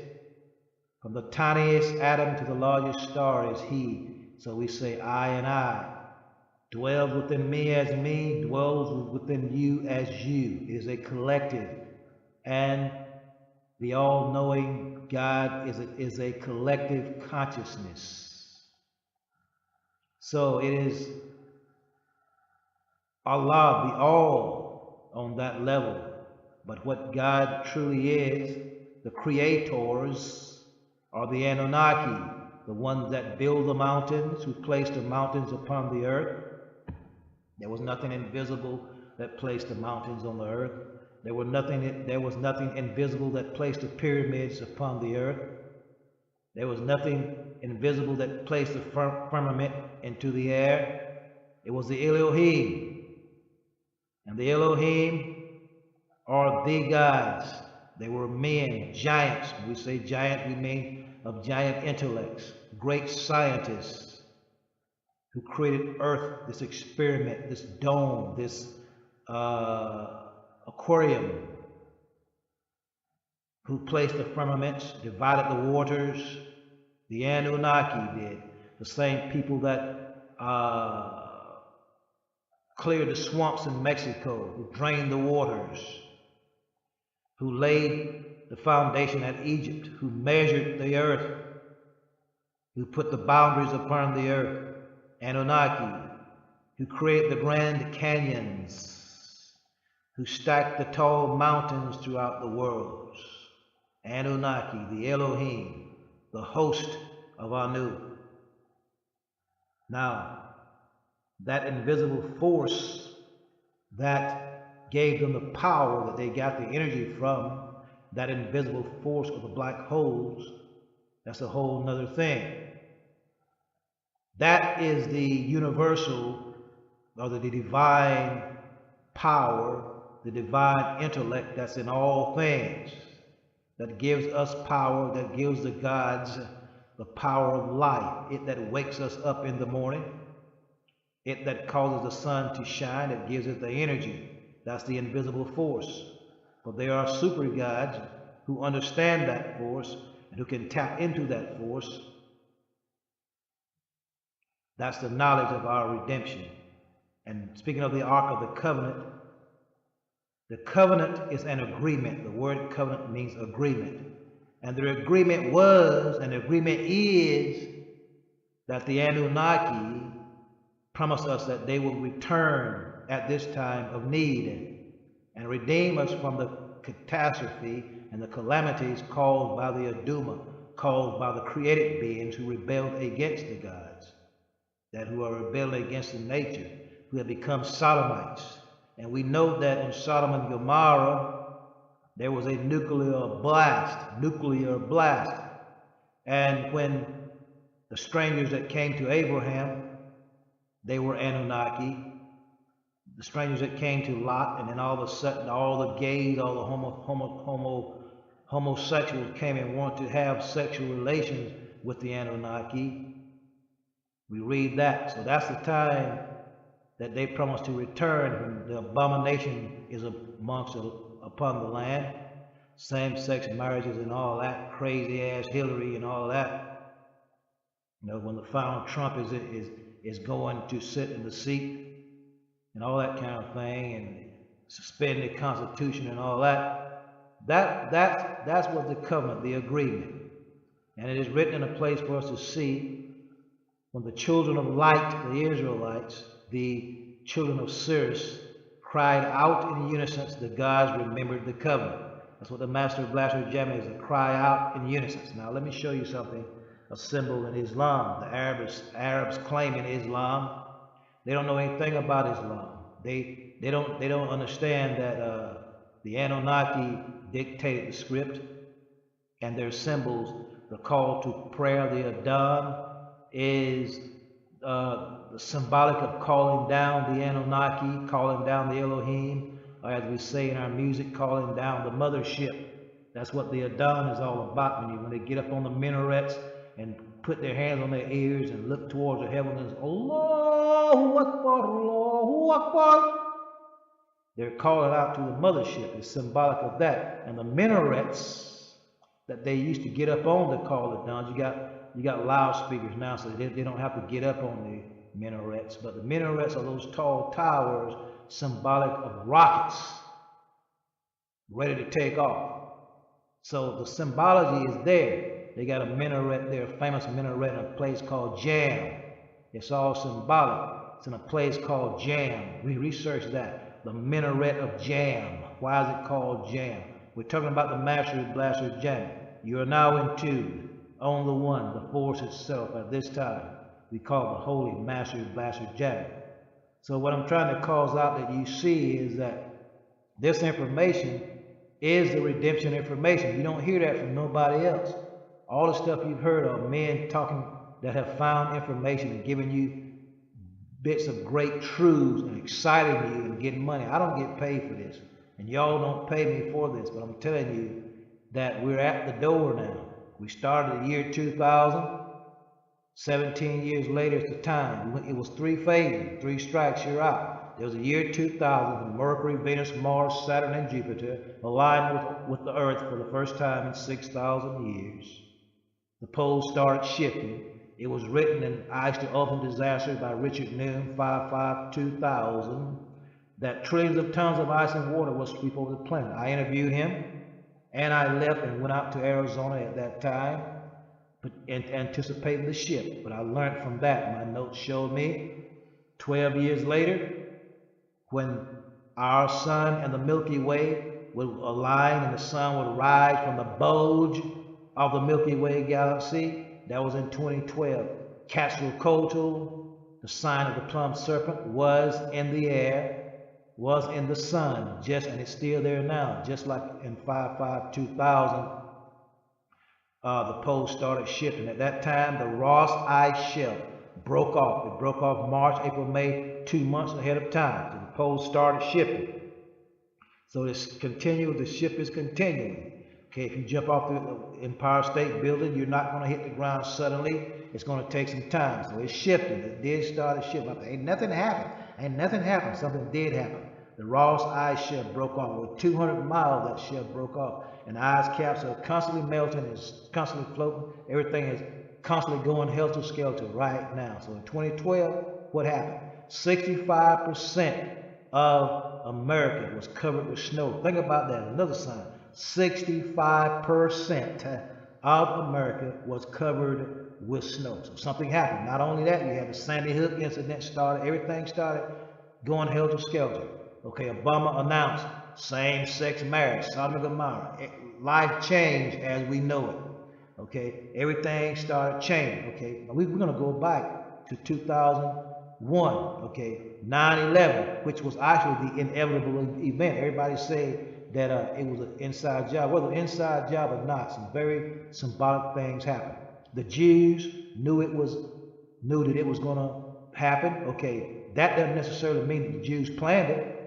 From the tiniest atom to the largest star is He. So we say I and I. Dwells within me as me, dwells within you as you. It is a collective. And the all-knowing God is a collective consciousness. So it is Allah, the all, on that level. But what God truly is, the creators are the Anunnaki, the ones that build the mountains, who placed the mountains upon the earth. There was nothing invisible that placed the mountains on the earth. There was nothing invisible that placed the pyramids upon the earth. There was nothing invisible that placed the firmament into the air. It was the Elohim. And the Elohim are the gods. They were men, giants. When we say giant, we mean of giant intellects, great scientists who created Earth, this experiment, this dome, this aquarium, who placed the firmaments, divided the waters. The Anunnaki did. The same people that cleared the swamps in Mexico, who drained the waters, who laid the foundation at Egypt, who measured the earth, who put the boundaries upon the earth. Anunnaki, who created the Grand Canyons, who stacked the tall mountains throughout the world. Anunnaki, the Elohim, the host of Anu. Now, that invisible force that gave them the power that they got the energy from that invisible force of the black holes, that's a whole nother thing. That is the universal, or the divine power, the divine intellect that's in all things, that gives us power, that gives the gods the power of life. It that wakes us up in the morning, it that causes the sun to shine, it gives it the energy. That's the invisible force. But there are super gods who understand that force and who can tap into that force. That's the knowledge of our redemption. And speaking of the Ark of the covenant is an agreement. The word covenant means agreement. And the agreement was, and the agreement is, that the Anunnaki promised us that they will return at this time of need and redeem us from the catastrophe and the calamities caused by the Aduma, caused by the created beings who rebelled against the gods, that who are rebelling against the nature, who have become sodomites. And we know that in Sodom and Gomorrah, there was a nuclear blast. And when the strangers that came to Abraham, they were Anunnaki. The strangers that came to Lot, and then all of a sudden, all the gays, all the homosexuals came and wanted to have sexual relations with the Anunnaki. We read that. So that's the time that they promised to return when the abomination is upon the land. Same-sex marriages and all that, crazy-ass Hillary and all that. You know, when the final Trump is going to sit in the seat and all that kind of thing, and suspend the Constitution and all that. That's what the covenant, the agreement. And it is written in a place for us to see when the children of light, the Israelites, the children of Sirius, cried out in unison, the gods remembered the covenant. That's what the Master Blaster Jam is, a cry out in unison. Now let me show you something, a symbol in Islam. The Arabs claim in Islam. They don't know anything about Islam. They don't understand that the Anunnaki dictated the script, and their symbols, the call to prayer, the Adhan, is the symbolic of calling down the Anunnaki, calling down the Elohim, or as we say in our music, calling down the mothership. That's what the Adhan is all about. When they get up on the minarets and put their hands on their ears and look towards the heavens and say, Allahu Akbar, Allahu Akbar. They're calling out to the mothership. It's symbolic of that. And the minarets that they used to get up on to call it down, you got loudspeakers now, so they don't have to get up on the minarets. But the minarets are those tall towers symbolic of rockets ready to take off. So the symbology is there. They got a minaret there, a famous minaret in a place called H.I.M. It's all symbolic. It's in a place called H.I.M. We researched that. The minaret of H.I.M. Why is it called H.I.M? We're talking about the Master Blaster Jam. You are now in tune on the one, the force itself at this time. We call it the Holy Master Blaster Jam. So what I'm trying to cause out that you see is that this information is the redemption information. You don't hear that from nobody else. All the stuff you've heard of men talking that have found information and giving you bits of great truths and exciting you and getting money. I don't get paid for this, and y'all don't pay me for this, but I'm telling you that we're at the door now. We started the year 2000. 17 years later is the time. It was 3 phases, 3 strikes, you're out. There was a year 2000 when Mercury, Venus, Mars, Saturn, and Jupiter aligned with the Earth for the first time in 6,000 years. The poles started shifting. It was written in Ice to Ultimate Disaster by Richard Noon, 5/5/2000, that trillions of tons of ice and water will sweep over the planet. I interviewed him, and I left and went out to Arizona at that time, anticipating the ship. But I learned from that. My notes showed me 12 years later, when our sun and the Milky Way would align and the sun would rise from the bulge of the Milky Way galaxy. That was in 2012. Quetzalcoatl, the sign of the plum serpent, was in the air, was in the sun, and it's still there now, just like in 5/5/2000, the poles started shifting. At that time, the Ross Ice Shelf broke off. It broke off March, April, May, 2 months ahead of time. So the poles started shifting. So it's continued, the shift is continuing. Okay, if you jump off the Empire State Building, you're not going to hit the ground suddenly. It's going to take some time. So it's shifting. It did start shifting. Ain't nothing happened. Ain't nothing happened. Something did happen. The Ross Ice Shelf broke off. With 200 miles, that shelf broke off. And the ice caps are constantly melting. It's constantly floating. Everything is constantly going helter-skelter right now. So in 2012, what happened? 65% of America was covered with snow. Think about that. Another sign. 65% of America was covered with snow. So something happened. Not only that, you had the Sandy Hook incident started. Everything started going helter-skelter. Okay, Obama announced same-sex marriage, Sodom and Gomorrah. Life changed as we know it. Okay, everything started changing. Okay, we're going to go back to 2001. Okay, 9/11, which was actually the inevitable event. Everybody said that it was an inside job. Whether inside job or not, some very symbolic things happened. The Jews knew that it was going to happen. Okay, that doesn't necessarily mean that the Jews planned it.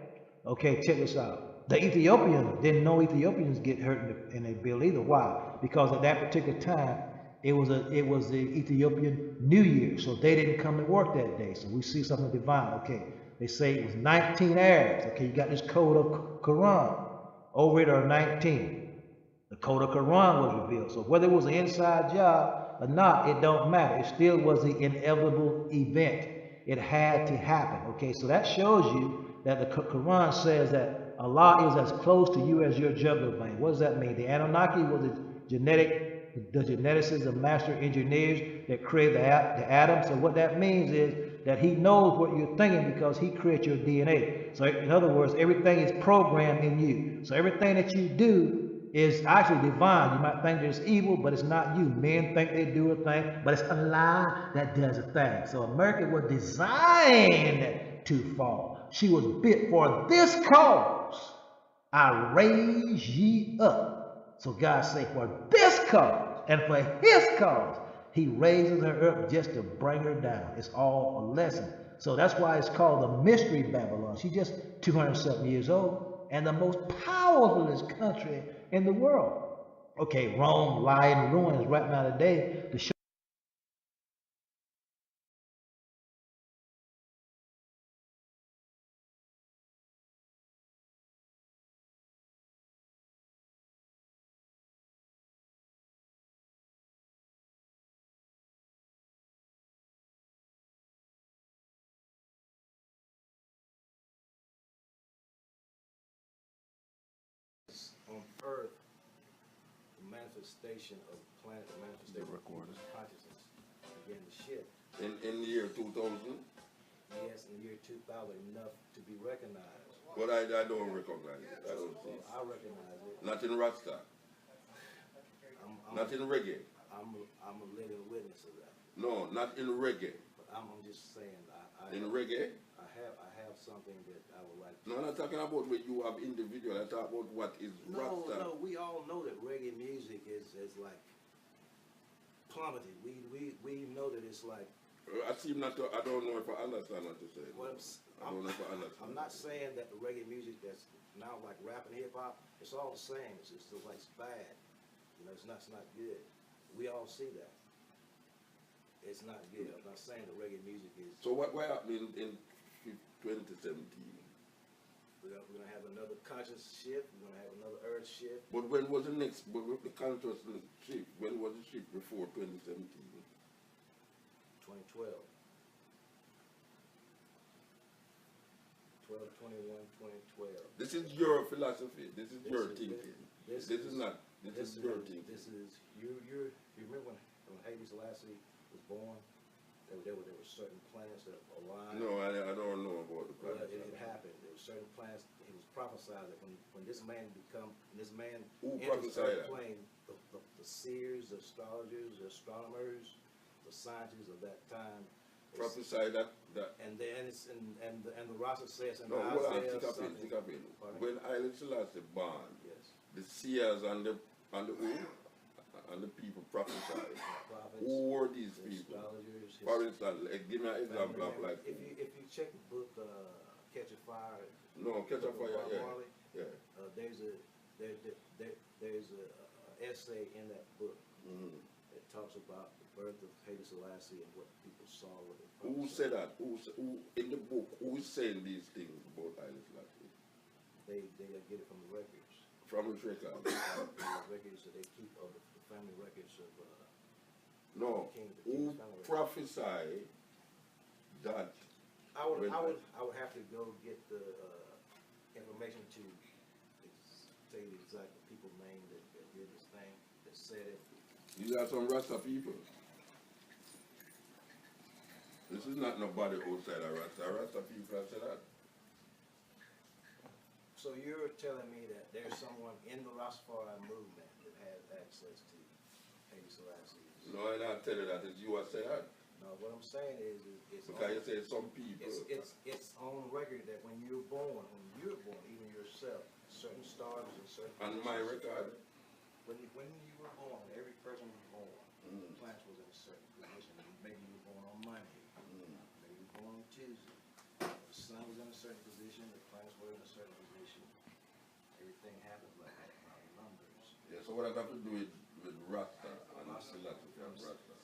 Okay, check this out. The Ethiopians didn't know Ethiopians get hurt in their bill either. Why? Because at that particular time, it was the Ethiopian New Year, so they didn't come to work that day. So we see something divine. Okay, they say it was 19 Arabs. Okay, you got this code of Quran. Over it are 19. The code of Quran was revealed. So whether it was an inside job or not, it don't matter. It still was the inevitable event. It had to happen. Okay, so that shows you that the Quran says that Allah is as close to you as your jugular vein. What does that mean? The Anunnaki was the geneticists, the master engineers that created the atom. So what that means is that he knows what you're thinking because he created your DNA. So in other words, everything is programmed in you. So everything that you do is actually divine. You might think that it's evil, but it's not you. Men think they do a thing, but it's Allah that does a thing. So America was designed to fall. She was built for this cause. I raise ye up. So God said, for this cause and for his cause, he raises her up just to bring her down. It's all a lesson. So that's why it's called the Mystery Babylon. She's just 200-something years old and the most powerful country in the world. Okay, Rome, lie and ruin is right now today to show. On Earth, the manifestation of the planet, the manifestation of consciousness began to shift. In the year 2000? Yes, in the year 2000, enough to be recognized. But I don't recognize it. I don't see it. I recognize it. Not in Rasta. Not in reggae. I'm a living witness of that. No, not in reggae. But I'm just saying, In reggae? I have something that I would like to. No, I'm not talking about what you have individual. I talk about what is Rasta. No, we all know that reggae music is like plummeted. We know that it's like. I seem not to. I don't know if I understand what you're saying. Well, I don't know if I understand. I'm not saying that the reggae music that's now like rap and hip hop, it's all the same. It's still like it's bad. You know, it's not good. We all see that. It's not good. I'm not saying the reggae music is. So what happened in 2017? We're gonna have another conscious shift. We're gonna have another earth shift. But when was the next? But the consciousness shift? When was the shift before 2017? 2012. 2012. This is your philosophy. This is your thinking. This is not. This is your thinking. This is you remember when Halie, Selassie was born? There were certain planets that aligned. No, I don't know about the planets. Well, it happened. There were certain planets. It was prophesied that when this man Who enters prophesied the plane, the seers, the astrologers, the astronomers, the scientists of that time, prophesy that And then it's and the Rasta says in no, hold on, Isaiah take up something. in. Pardon? When Haile Selassie born, Yes. the seers and the people prophesied. Prophets, Who were these the people? astrologers, For instance, give me an example of like if you check the book Catch a Fire, no, Catch a Fire, Bob Marley, yeah. there's a essay in that book Mm-hmm. that talks about the birth of Haile Selassie and what people saw with it. Who said that? Who in the book? Who is saying these things about Haile Selassie? They get it from the records. From which record? The records that they keep of the family records of No. the Who king's family records. prophesied that? I would have to go get the information to tell you the exact people name that did this thing, that said it. These are some Rasta people. This is not nobody outside of Rasta. Rasta people have said that. So you're telling me that there's someone in the Rastafari movement that has access to Haile Selassie? No, I not tell you that. It's you who said that. No, what I'm saying is it's Because you say some people. it's on record that when you're born, even yourself, certain stars and certain. On my record. When you were born, every person was born. Mm. The planets was in a certain position. Maybe you were born on Monday. Maybe you were born on Tuesday. The sun was in a certain position. The planets were in a certain position. Everything happened like that by numbers. Yeah, so what I have to do with Rasta and Selassie from Rasta.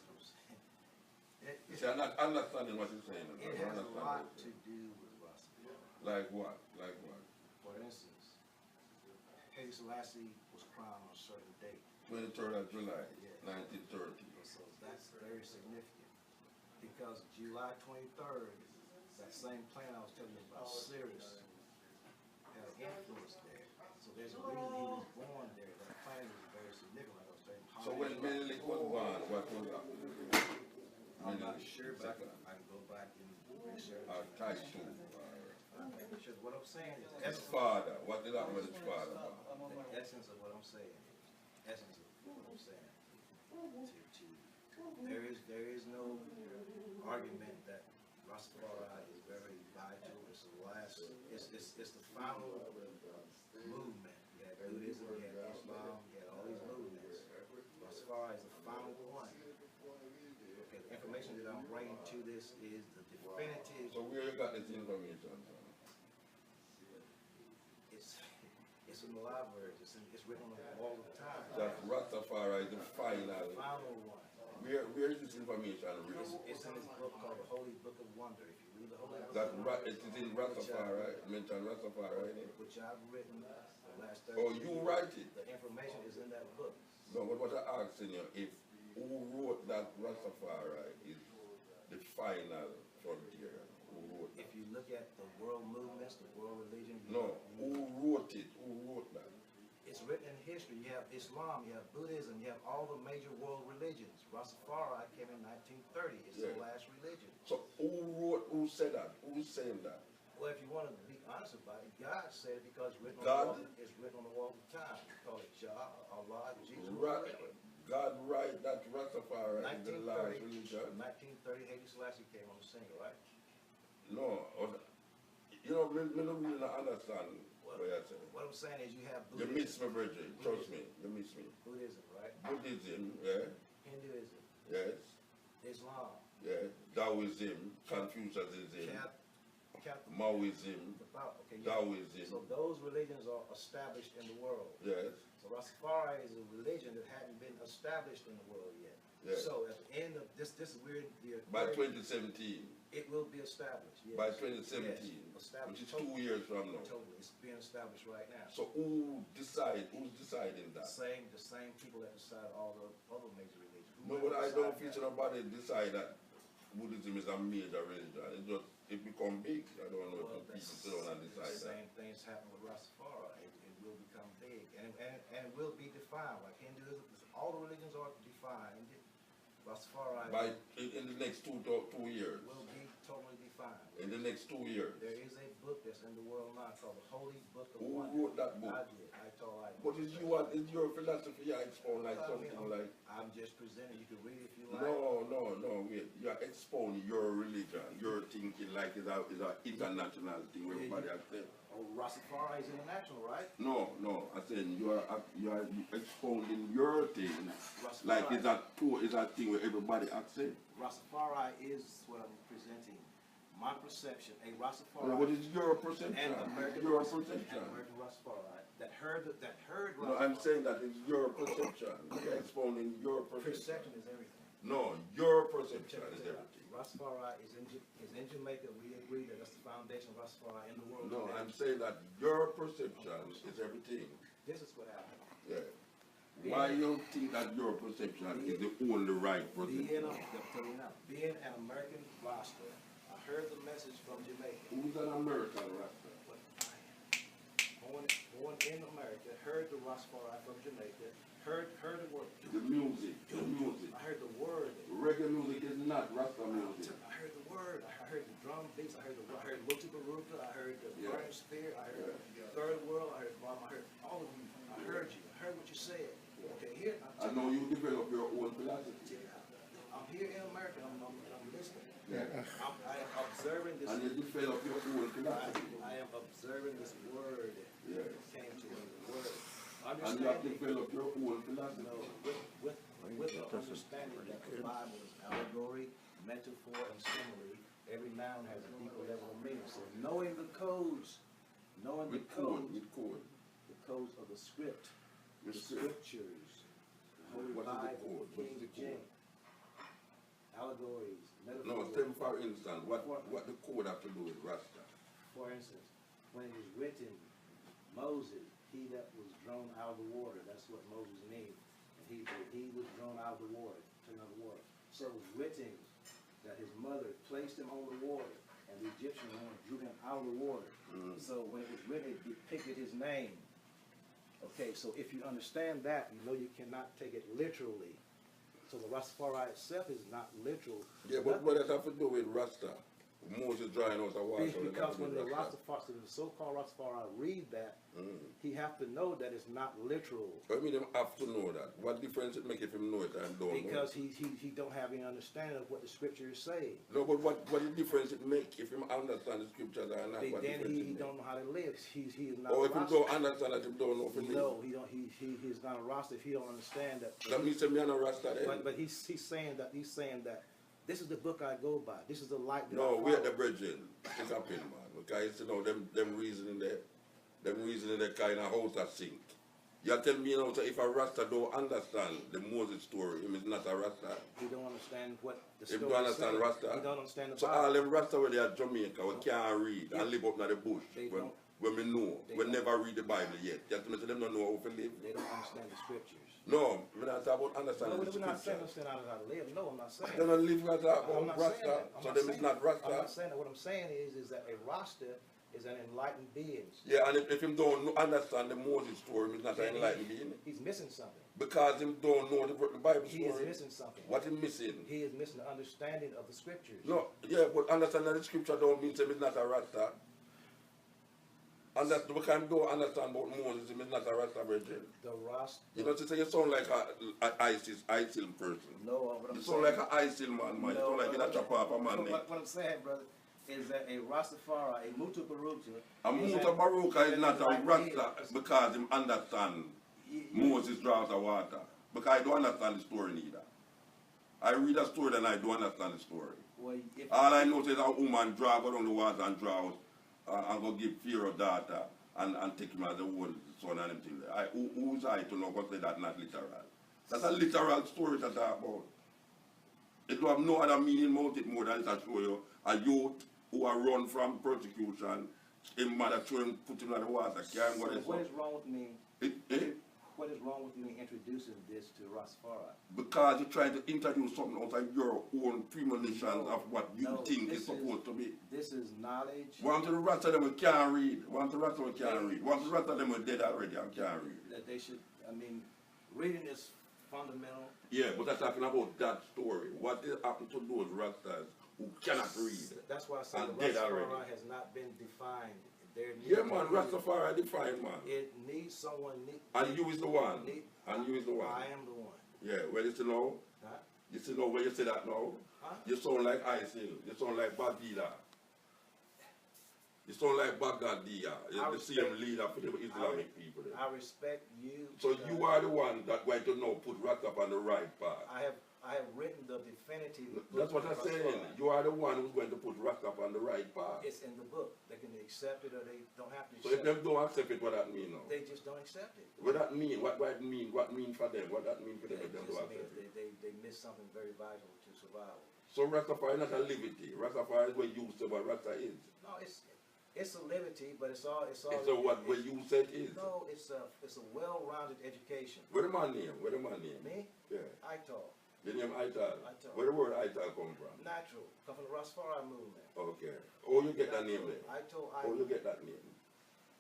You see, I'm not understanding what you're saying. It has a lot to do with Rastafari. Like what? Like what? For instance, Haile Selassie was crowned on a certain date. 23rd of July, Yeah. 1930. So that's very significant because July 23rd, that same planet I was telling you about, Sirius, had an influence there. So there's a reason he was born there. That planet is very significant, like I was telling you. So when Menelik was born, what was that? I'm not sure, but I can go back and research. Type 2. Sure. What I'm saying is His father, what did happen with his father? the essence of what I'm saying. Essence of what I'm saying. There is no argument that Rastafari is very vital. It's the last. It's the final movement. You had Buddhism, you had Islam, you had all these movements. Rastafari is the final one. Okay, the information that I'm bringing to this is the definitive. So where you got this information from? It's in the library. It's written on the wall all the time. That Rastafari is the final. The final one. Where is this information written? It's in this book called the Holy Book of Wonder. If you read the Holy Book That of Wonder, it is in Rastafari, mention Rastafari in it. which I've written the last 30 Oh, years. you write it? The information is in that book. No, but what I asking you, if who wrote that Rastafari is the final frontier? Who wrote that? If you look at the world movements, the world religion, No, who wrote it? Who wrote that? it's written in history. You have Islam, you have Buddhism, you have all the major world religions. Rastafari came in 1930. It's the Yeah. last religion. So who said that? Who's saying that? Well, if you want to be honest about it, God said it because it's written, God? it's written on the wall of time. You call it Jah, Allah, Jesus, Right. whatever. God write that Rastafari is the last 1930, religion? 1930, Haile Selassie came on the scene, right? No. You know, me don't really understand what you're saying. What I'm saying is you have You Buddhism, miss me, Bridget. Trust me. You miss me. Buddhism, right? Buddhism, yeah, Hinduism, yes, Islam, yeah. Taoism, Confucianism, Catholic, Maoism, okay, yeah. Taoism, So those religions are established in the world. yes, So Rastafari is a religion that hadn't been established in the world yet. Yeah. So at the end of this is weird. by 2017, it will be established. Yes. by 2017, Yes. Established. which is 2 years from now. Totally, it's being established right now. So who's deciding The that? same people that decide all the other major religions. No, but I don't feel nobody decide that Buddhism is a major religion. It become big. I don't know if people still don't decide the that. same things happen with Rastafari. It will become big, and it will be defined like Hinduism. All the religions are defined. Rastafari By in the next two years. will be totally defined. find. in the next 2 years. There is a book that's in the world now called the Holy Book of Who Wonder. wrote that book? I did. Ital Iman. But is your philosophy you expound like something like? I'm just presenting. You can read it if you like. No, wait. You're expounding your religion, your thinking like it's a international thing where everybody accepts. Oh, Rastafari is international, right? No, I'm saying you are expounding your thing like it's a thing where everybody accepts. Rastafari is what I'm presenting. My perception, a Rastafari. No, what is your perception? And American your Rastafari, perception. and American Rastafari that heard Rastafari. No, I'm saying that it's your perception. You're expounding your perception. Perception is everything. No, your perception is everything. Rastafari is in Jamaica. We agree that that's the foundation of Rastafari in the world. No, today. I'm saying that your perception is everything. This is what happened. Yeah. Why you think that your perception is the only right perception? Being an American Rasta, I heard the message from Jamaica. Who's an American Rasta? Born in America, heard the Rastafari from Jamaica, heard the word. The music. I heard the word. Reggae music is not Rasta music. I heard the word. I heard the drum beats. I heard Mutabaruka. I heard the burning spear. I heard the third world. I heard Bob. I heard all of you. I heard you. I heard what you said. Okay, here. I know you develop your own philosophy. I'm here in America. I'm listening. Yeah. I am observing this. And you develop your own philosophy. I am observing this word. Yeah. Came to me. The word. And you have developed your own philosophy. No, with the understanding that the Bible is allegory, metaphor, and simile, every noun has a deeper level of meaning. So knowing the codes, the codes of the script, the scriptures, the Holy What is the Bible, code? What is King the code? James, allegories, No, metaphors. tell me for instance, what the code have to do with Rasta? For instance, when it was written, Moses, he that was drawn out of the water, that's what Moses means. He was drawn out of the water, turned out of the water. So it was written that his mother placed him on the water, and the Egyptian woman drew him out of the water. So when it was written, it depicted his name. Okay, so if you understand that, you know you cannot take it literally. So the Rastafari itself is not literal. Yeah, but what does that have to do with Rasta? Moses drying out the water. Because when the Rastafari, the so-called Rastafari read that, he have to know that it's not literal. I mean, him have to know that. What difference it make if him know it and don't know Because it? he don't have any understanding of what the scriptures say. No, but what the difference it make if him understand the scriptures or not? What Then difference he it make? don't know how to live. He is not Or a if him Rasta. don't understand that, him don't know if he live. No, he don't. He's not a Rasta if he don't understand that. That means me and a Rasta then. But he's saying that this is the book I go by. This is the light that I No, follow. we're the bridging. It's a pin, man. Because you know them reasoning there kind of house a sink. You tell me, you know, so if a Rasta don't understand the Moses story, him is not a Rasta. He don't understand what the If story you understand says. Rasta, He don't understand the so Bible. all them Rasta where they are Jamaica, we can't read and live up in the bush. When we know, we never read the Bible yet. You have to them don't know how to live. They don't understand the scriptures. No, we're not talking about No, understanding the we're not saying scripture. understand how to live. No, I'm not saying. They don't live Rasta I'm about not saying Rasta, that. I'm so not them saying is not that. Rasta. I'm not saying that. What I'm saying is that a Rasta is an enlightened being. Yeah, and if him don't understand the Moses story, he's not an enlightened being. He's missing something. Because him don't know the Bible He is story. missing something. What he missing? He is missing the understanding of the scriptures. No, yeah, but understanding the scripture don't mean him is not a Rasta. And that's because I don't understand about Moses, him is not a Rasta virgin. The Rasta. You know, you sound like a ISIL person. No, what I'm You saying. sound like an ISIL man, man. You sound like you're not a papa man. What I'm saying, brother, is that a Rastafari, a Mutabaruka. A Mutabaruka is not a Rasta because him understand Moses draws the water. Because I don't understand the story neither. I read a story and I don't understand the story. Well, All I know is a woman drag around the water and draw out and go give Pharaoh daughter and take him as a own son and everything. Who's I to know what say that not literal? That's a literal story to talk about. It will have no other meaning about it more than to show you a youth who are run from persecution, his mother threw him, put him in the water, carry him. So what is wrong with me? What is wrong with me introducing this to Rastafari? Because you're trying to introduce something out of your own premonitions of what you think is supposed to be. This is knowledge. One to the rest of them we can't read. One to the rest of them we can't read. One to the rest of them are dead already and can't read. That they should, reading is fundamental. Yeah, but I'm talking about that story. What happened to those Rastas who cannot read. That's why I say and the dead already. Rastafari has not been defined. There Yeah, man, Rastafari defined, man. It needs someone. And you is the one. And you is the one. I am the one. Yeah, well, you still know? Huh? You still know where you say that now? Huh? You sound like Isil. You sound like Baghdad. You sound like Baghdad. You're the same leader for the Islamic people. There. I respect you. So you are the one that going to now put Rastaf on the right path. I have written the definitive. That's what I'm saying. You are the one who's going to put Rastaf on the right path. It's in the book. They can accept it or they don't have to accept it. So if them don't accept it, what that mean now? They just don't accept it. What that mean? What it mean? What mean for them? What that mean for them if them don't accept it? They miss something very vital to survival. So Rastafari is not a liberty. Rastafari is what you say what Rasta is. No, it's a liberty, but it's all. It's a what you said is. No, it's a well-rounded education. Where the man name? Where the man name? Me? Yeah. Ital. The name Ital. Ital. Where the word Ital come from? Natural. Come from the Rastafari movement. Okay. Oh, you get that name then? Ital. Oh, you get that name.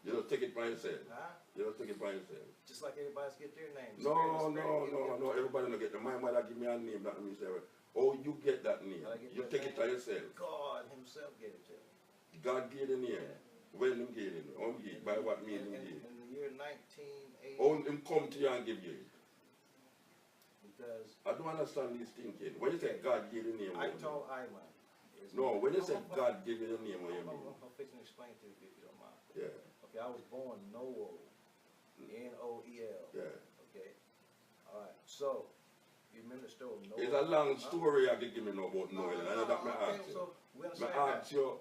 You don't take it by yourself. Huh? You don't take it by yourself. Just like everybody's get their names. No. Everybody don't get the my mother give me a name. That means oh, you get that name. You take it by yourself. God himself gave it to me. God gave the name. When him gave it? By what means him gave? In the year 1980. Oh, him come to you and give you it. Because I don't understand this thinking. When you say God gave the name, Ital Iman. no, when you say God gave you the name, what you mean? I'm fixing to explain to you if you don't mind. Yeah. Okay, I was born Noel. N-O-E-L. Yeah. Okay. All right. So, you remember the story of Noel? It's a long story I can give me know about Noel. I know that may ask you. So we May understand ask you,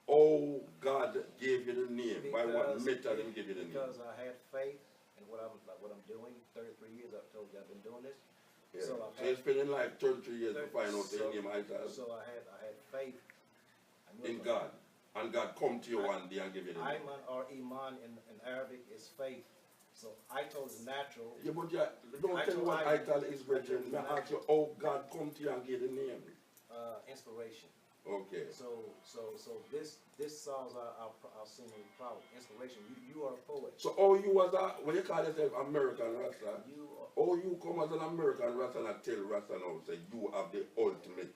oh, God gave you the name. By what method He gave you the name? Because I had faith in what I'm doing. 33 years I've told you I've been doing this. Yeah. So you're spending like 33 years to find out the name Ital. So I had faith. In God. And God come to you one day and give you the name. Iman or Iman in Arabic is faith. So Ital is natural. Yeah, but don't tell me what Ital is, brethren. I ask you, oh, God come to you and give the name. Inspiration. Okay. So this solves our seeming problem. Inspiration. You are a poet. So oh, you was a, when you call yourself American Rasta, You you come as an American Rasta and tell Rasta now, say you have the ultimate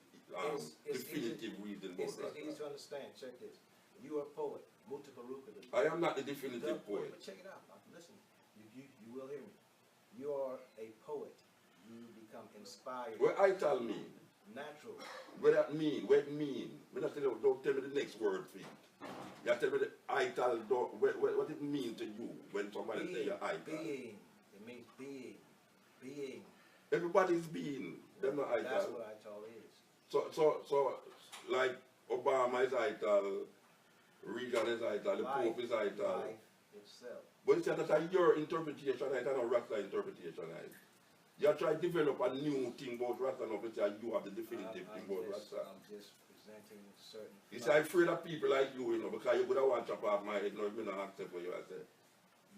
definitive reason about Rasta. It's easy to understand. Check this. You are a poet. Mutabaruka. I am not the definitive poet. But check it out. Listen. You will hear me. You are a poet. You become inspired. What Ital mean? Natural. What that mean? What it mean? Don't tell me the next word for it. You tell me the Ital, what it mean to you when somebody say you're Ital. Being. It means being. Being. Everybody's being. Them not Ital. That's what Ital is. So like Obama is Ital, Reagan is Ital, the Pope is Ital. Life itself. But it's that your interpretation, it's not a Rasta interpretation. You try to develop a new thing about Rasta, and obviously you have the definitive thing about Rasta. I'm just presenting certain. It's afraid of people like you, because you could have want to chop off my head, no, you don't accept what you are saying.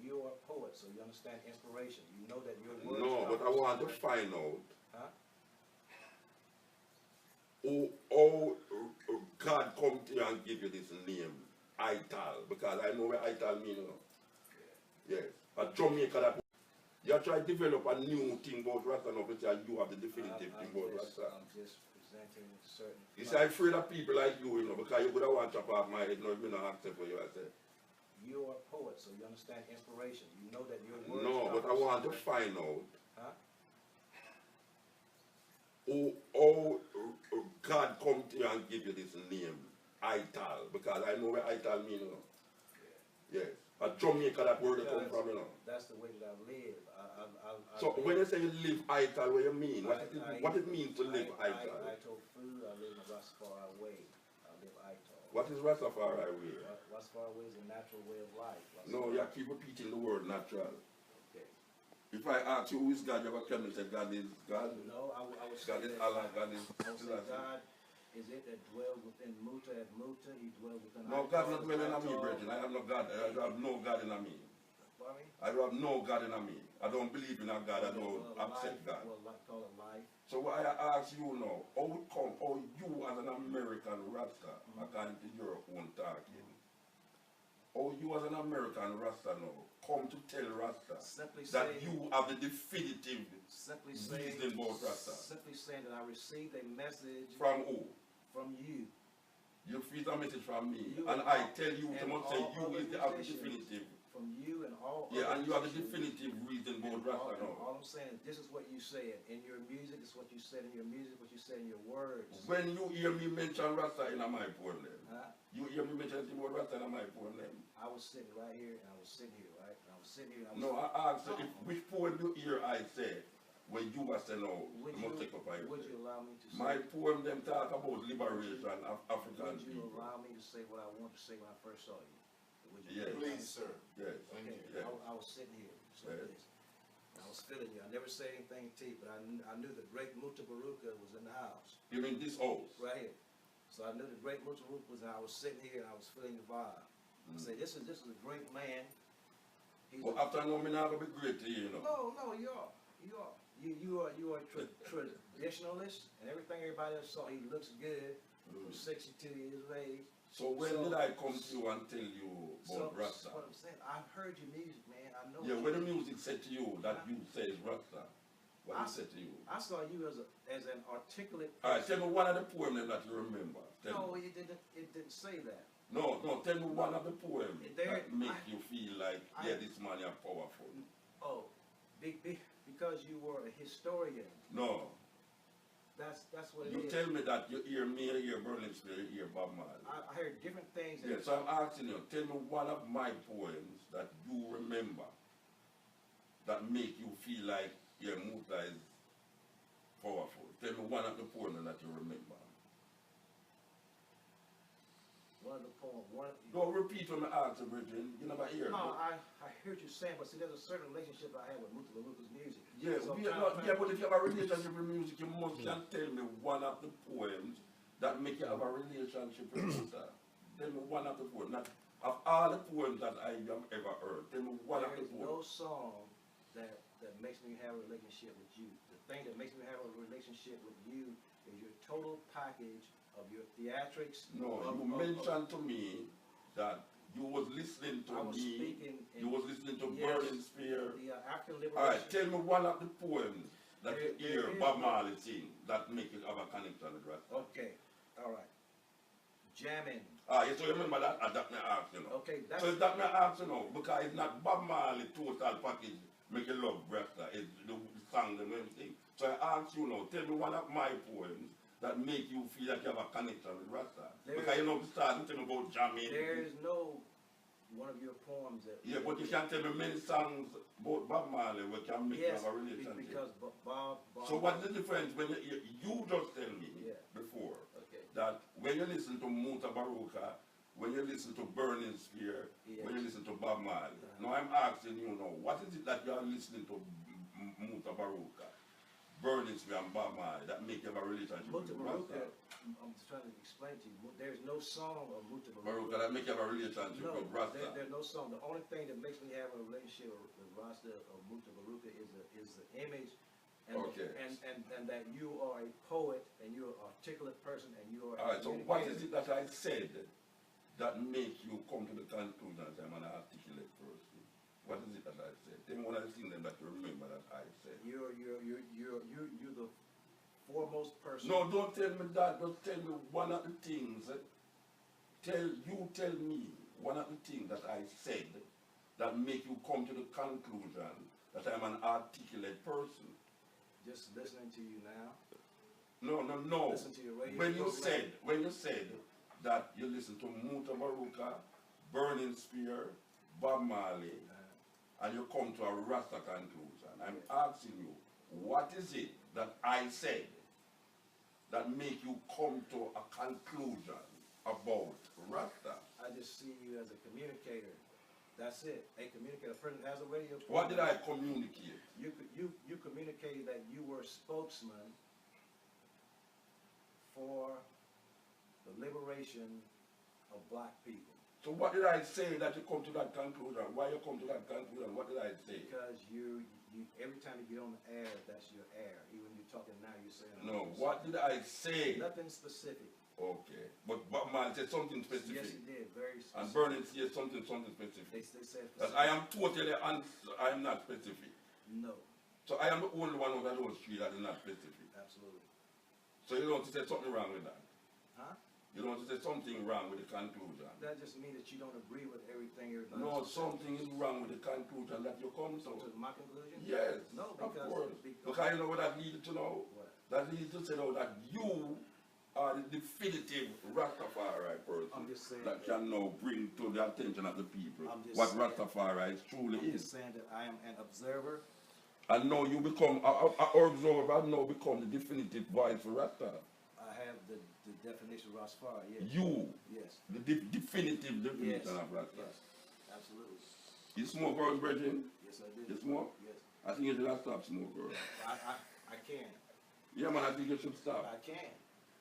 You are a poet, so you understand inspiration. You know that your words. No, but I want to find out. Huh? Oh, God come to you and give you this name, Ital, because I know what Ital means. Yes. At Jamaica, that you try to develop a new thing about Rasta, and obviously you have the definitive thing about Rasta. I'm just presenting certain. It's afraid of people like you, because you could have want to chop off my head, no, you don't accept what you are saying. You are a poet, so you understand inspiration. You know that your words. No, but I want to find out. Huh? Oh, God come to you and give you this name, Ital, because I know what Ital means. Yes. At Jamaica, that word come from, That's the way that I live. So when you say you live Ital, what you mean? What it means to live Ital? I told food, I live in the Rastafari way. I live Ital. What is Rastafari way? Rastafari way is a natural way of life. No, you keep repeating the word natural. Okay. If I ask you who is God, you ever come and say God is God? No, I would say God is Allah, God is Selassie. God is it that dwells within Muta at Muta, he dwells within No, God not dwelling in me, brethren. I have no God. I have no God in me. What I mean? I have no God in me. I don't believe in a God. I don't accept God. Well, call it life. So what I ask you now, how you as an American Rasta, according to your own talking, how you as an American Rasta now, come to tell Rasta that you have the definitive reason about Rasta. Simply saying that I received a message from who? from you. You feel a message from me, You and I tell you, and someone say all you other is the musicians. definitive. From you and all Yeah, other and you are the musicians. definitive reason about And Rasta now. all I'm saying is this is what you said in your music. It's what you said in your music. What you said in your words. When you hear me mention Rasta in my poem, Huh? you hear me mention the word Rasta in my poem. I was sitting right here, and I was sitting here, right? And I was sitting here. And I was No, I asked you if which poem you hear I say when you were saying no, Would you must take up would you allow me to say? my poem them talk about liberation of African Would you people. allow me to say what I want to say when I first saw you? Would you? Yes. Please, sir. Yes. Okay. Yes. I was sitting here, just like Yes. this. I was feeling you. I never said anything to you, but I knew the great Mutabaruka was in the house, You mean this house? right here. So I knew the great Mutabaruka was. And I was sitting here, and I was feeling the vibe. I said, "This is a great man." He's Well, after now, I'm not going to be great to you, you know. no, you are. You are a traditionalist, and everybody else saw. He looks good. He's 62 years of age. So when did I come to you and tell you about Rasta? What I'm saying, I've heard your music, man. I know. Yeah, what when the you- music said to you that you say is Rasta, what I- it said to you? I saw you as an articulate. All right, tell me one of the poems that you remember. Tell No, me. it didn't say that. No, tell me one of the poems There- that make I- you feel like, I- yeah, this man is powerful. Oh, because you were a historian. No, That's what it you is. tell me that you hear me, you hear Berlin Spear, you hear Bob Marley. I heard different things. Yeah, so I'm asking you, tell me one of my poems that you remember that make you feel like your Muta is powerful. Tell me one of the poems that you remember. One of the poems. Don't repeat when I ask you, Bridget. You never hear it. No, I heard you saying, but see, there's a certain relationship I have with Mutabaruka's music. Yeah, So I'm yeah, trying to yeah, but if you have a relationship with music, you must can tell me one of the poems that make you have a relationship with Muta. Tell me one of the poems. Not, of all the poems that I have ever heard, tell me one of There the is no poems. song that makes me have a relationship with you. The thing that makes me have a relationship with you is your total package of your theatrics. No, you mentioned to me that you was listening I to was me, speaking in- you was listening to Yes, Burning Spear. the African liberation. All right, tell me one of the poems that you There hear is Bob no- Marley sing that make you have a connection with Rasta. Okay, all right. Jamming. Ah, yes, so you remember that? That me ask, you know. Okay, that's So that me ask, you know, because it's not Bob Marley total package make you love Rasta. It's the song and everything. So I ask you now, tell me one of my poems that make you feel like you have a connection with Rasta. There- Because you know, you start to tell me about jamming. there is no one of your poems that. Yeah, but you can tell me many songs about Bob Marley which can make Yes, you have a relationship. because Bob. So what's the difference when you just tell me Yeah. before Okay. that when you listen to Mutabaruka, when you listen to Burning Spear, Yes. when you listen to Bob Marley, Uh-huh. now I'm asking you now, what is it that you are listening to Mutabaruka, Burning Spear and Bob Marley that make you have a relationship with Mutabaruka, Rasta? I'm just trying to explain to you, there's no song of Baruka Mutabaruka. that make you have a relationship No, with Rasta. there's no song. The only thing that makes me have a relationship with Rasta or Mutabaruka is the image, and, Okay. and that you are a poet and you're an articulate person and you are. All right, so what is it that I said that make you come to the conclusion that I'm an articulate person? What is it that I said? Tell me one of the things that you remember that I said. You're the foremost person. No, don't tell me that. Just tell me one of the things. Tell me one of the things that I said that make you come to the conclusion that I'm an articulate person. Just listening to you now. No. Listen to your radio When you program. said that you listen to Mutabaruka, Burning Spear, Bob Marley, and you come to a Rasta conclusion, I'm asking you, what is it that I said that make you come to a conclusion about Rasta? I just see you as a communicator. That's it. A communicator. A person has a radio program. What did I communicate? You communicated that you were a spokesman for the liberation of black people. So what did I say that you come to that conclusion? Why you come to that conclusion? What did I say? Because you every time you get on the air, that's your air. Even when you're talking now, you're saying. No, what did I say? Nothing specific. Okay, but Bob Marley said something specific. Yes, he did. Very specific. And Burning said something specific. They said specific. That I am totally, I am not specific. No, So I am the only one of those three that is not specific. absolutely. So you don't say something wrong with that. Huh? You don't say something wrong with the conclusion. That just means that you don't agree with everything everybody No, says. something is wrong with the conclusion that you come So to. to my conclusion? Yes, No, of because course. Because you know what that leads to know? What? That leads to say now that you are the definitive Rastafari person I'm just saying that can now bring to the attention of the people I'm just what saying- Rastafari truly I'm is. just saying that I am an observer. And now you become, our observer have now become the definitive voice for Rasta. I have the definition of Rastafari, yes. You, Yes. the definitive definition Yes. of Rasta. Yes. Absolutely. You smoke, girls, Bridget? Yes, I do. You smoke? Yes. I think you should stop smoke, girl. I can. Yeah, man, I think you should stop. I can.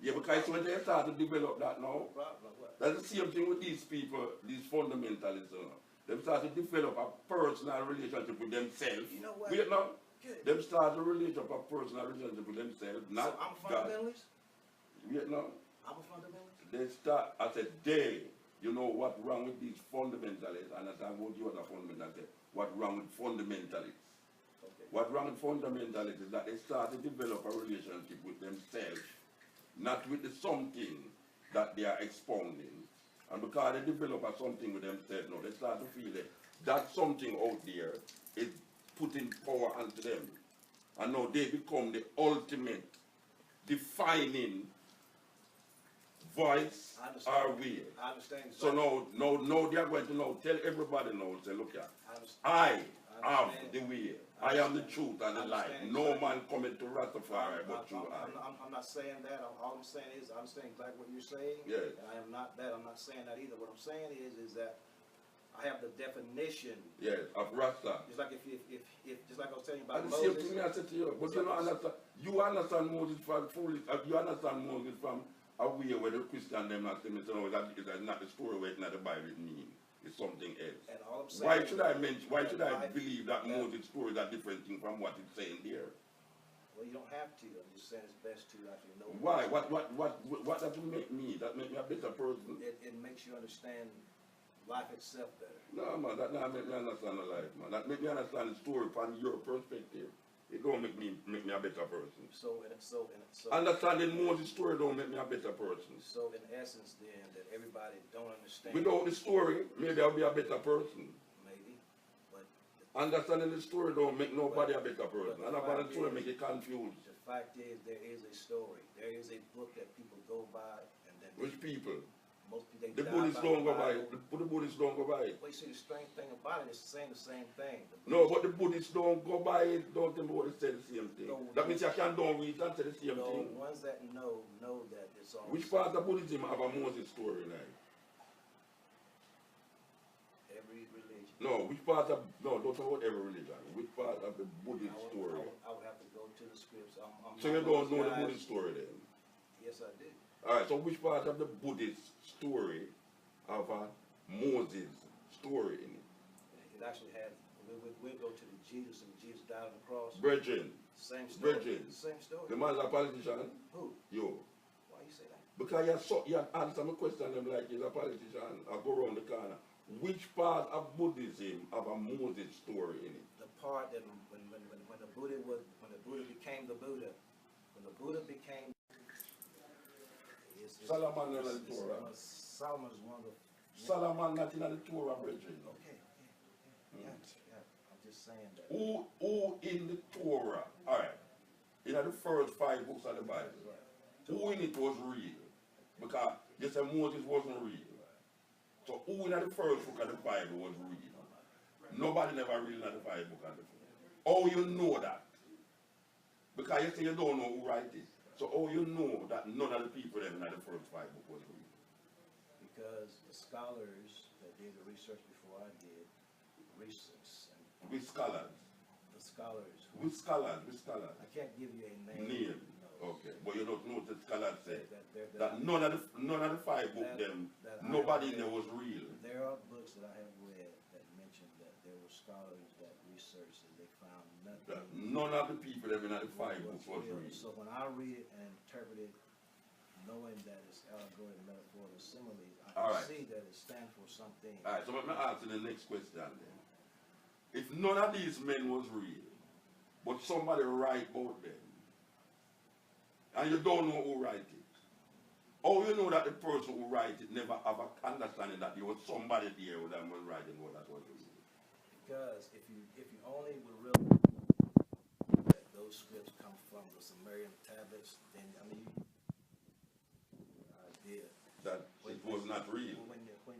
Yeah, because when they start to develop that now, No problem. What? that's the same thing with these people, these fundamentalists. They start to develop a personal relationship with themselves. You know what? Wait now. Good. Them start to develop a personal relationship with themselves, So not I'm a God. fundamentalist? Wait now. I'm a fundamentalist? They start, I said, you know what's wrong with these fundamentalists, and I said, what you other fundamentalists, what's wrong with fundamentalists? Okay. What's wrong with fundamentalists is that they start to develop a relationship with themselves, not with the something that they are expounding. And because they develop a something with themselves now, they start to feel that something out there is putting power onto them. And now they become the ultimate defining voice I understand. or way. I understand. So now they are going to now tell everybody now, say, look here, I understand. I have understand. the way. I I am the understand. truth and the I light. understand No exactly. man coming to Rastafari but you are. I'm not saying that. All I'm saying is I understand exactly what you're saying. Yes. And I am not that. I'm not saying that either. What I'm saying is that I have the definition. Yes, of Rasta. Just like if just like I was telling you And about the same Moses. thing I said to you, but you don't understand. You understand Moses from foolish. You understand Moses from a way where the Christian them not saying, no, that is not the story where it's not the Bible mean. It's something else. And all I'm saying Why is should I mention? Why should I life- believe that that- Moses' story is a different thing from what it's saying there? Well, you don't have to. I'm just saying it's best to actually know. Why? What does it make me? That make me a better person? It makes you understand life itself better. No, man, that not make me understand the life, man. That make me understand the story from your perspective. It don't make me a better person. So Understanding Moses' story don't make me a better person. So in essence, then, that everybody don't understand. Without the story, maybe I'll be a better person. Maybe, but Understanding the story don't make nobody a better person. but And the about the fact story is- make you confused. the fact is, there is a story. There is a book that people go by, and then Which people? most people they The die Buddhists by don't the go by Bible. it. The Buddhists don't go by it. Well, you see, the strange thing about it is saying the same thing. No, but the Buddhists don't go by it. Don't think about it, say the same thing. No, That means you can don't read and say the same The thing. ones that know that it's all Which part of Buddhism have a Moses story like? every religion. No, which part of, no, don't talk about every religion. Which part of the Buddhist story? I would have to go to the scripts. I'm So you not one don't of know those the guys- Buddhist story then? Yes, I do. Alright, so which part of the Buddhist story have a Moses story in it? It actually had. We'll go to the Jesus, and Jesus died on the cross. Brethren, Same story. Bridget. Same story. the man's a politician, Who? yo. Why you say that? Because you answer my question them like he's a politician, I go around the corner. Which part of Buddhism have a Moses story in it? The part that when the Buddha became the Buddha, when the Buddha became. Solomon not in the Torah. Solomon is one of the. Solomon not in the Torah, brethren. Okay. Yeah. I'm just saying that. Who in the Torah, alright, in the first 5 books of the Bible, who in it was real? Because you said Moses wasn't real. So who in the first book of the Bible was real? Nobody never real in the 5 book of the Bible. How you know that? Because you say you don't know who write it. So how you know that none of the people in the first 5 books was real? Because the scholars that did the research before I did, research, and With scholars. the scholars. With scholars, with scholars. I can't give you a name. Name. No. Okay. But you don't know what the scholars say. That That none of the 5 books them, that I nobody in have there was real. There are books that I have read that mention that there were scholars that researched and they found That nothing. none of the people that in the 5 books was real. So when I read it and interpret it, knowing that it's allegory, metaphor, and similes, I can Alright. see that it stands for something. Alright, so let me ask you the next question then. If none of these men was real, but somebody write about them, and you don't know who write it, Oh, you know that the person who writes it never have a understanding that there was somebody there who that was writing what that's what you mean. Because if you only would really that those scripts come from the Sumerian tablets, then I mean idea That it was not real. when you know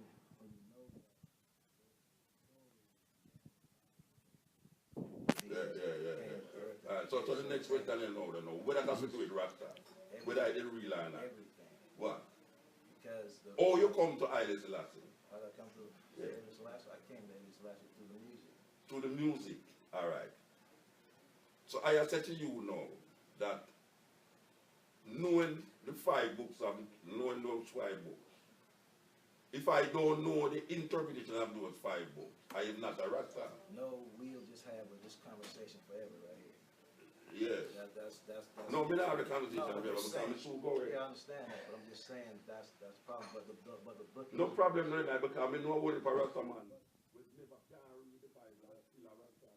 Yeah. So the next question I know, whether that's to do with Rasta, whether I did real or not. everything. What? Because the Oh, you come to Haile Selassie. how did I come to Selassie? I came to Selassie through the music. To the music. All right. So I have said to you now that knowing the 5 books of knowing those 5 books, if I don't know the interpretation of those 5 books, I am not a Rasta. No, we'll just have this conversation forever right here. Yes. That's No, we don't have the conversation No, I'm forever just because I'm saying. so going. Yeah, I understand that, but I'm just saying that's the problem. But the book. No problem, no, because I know what the Rasta man. We never can read the Bible and still a Rasta.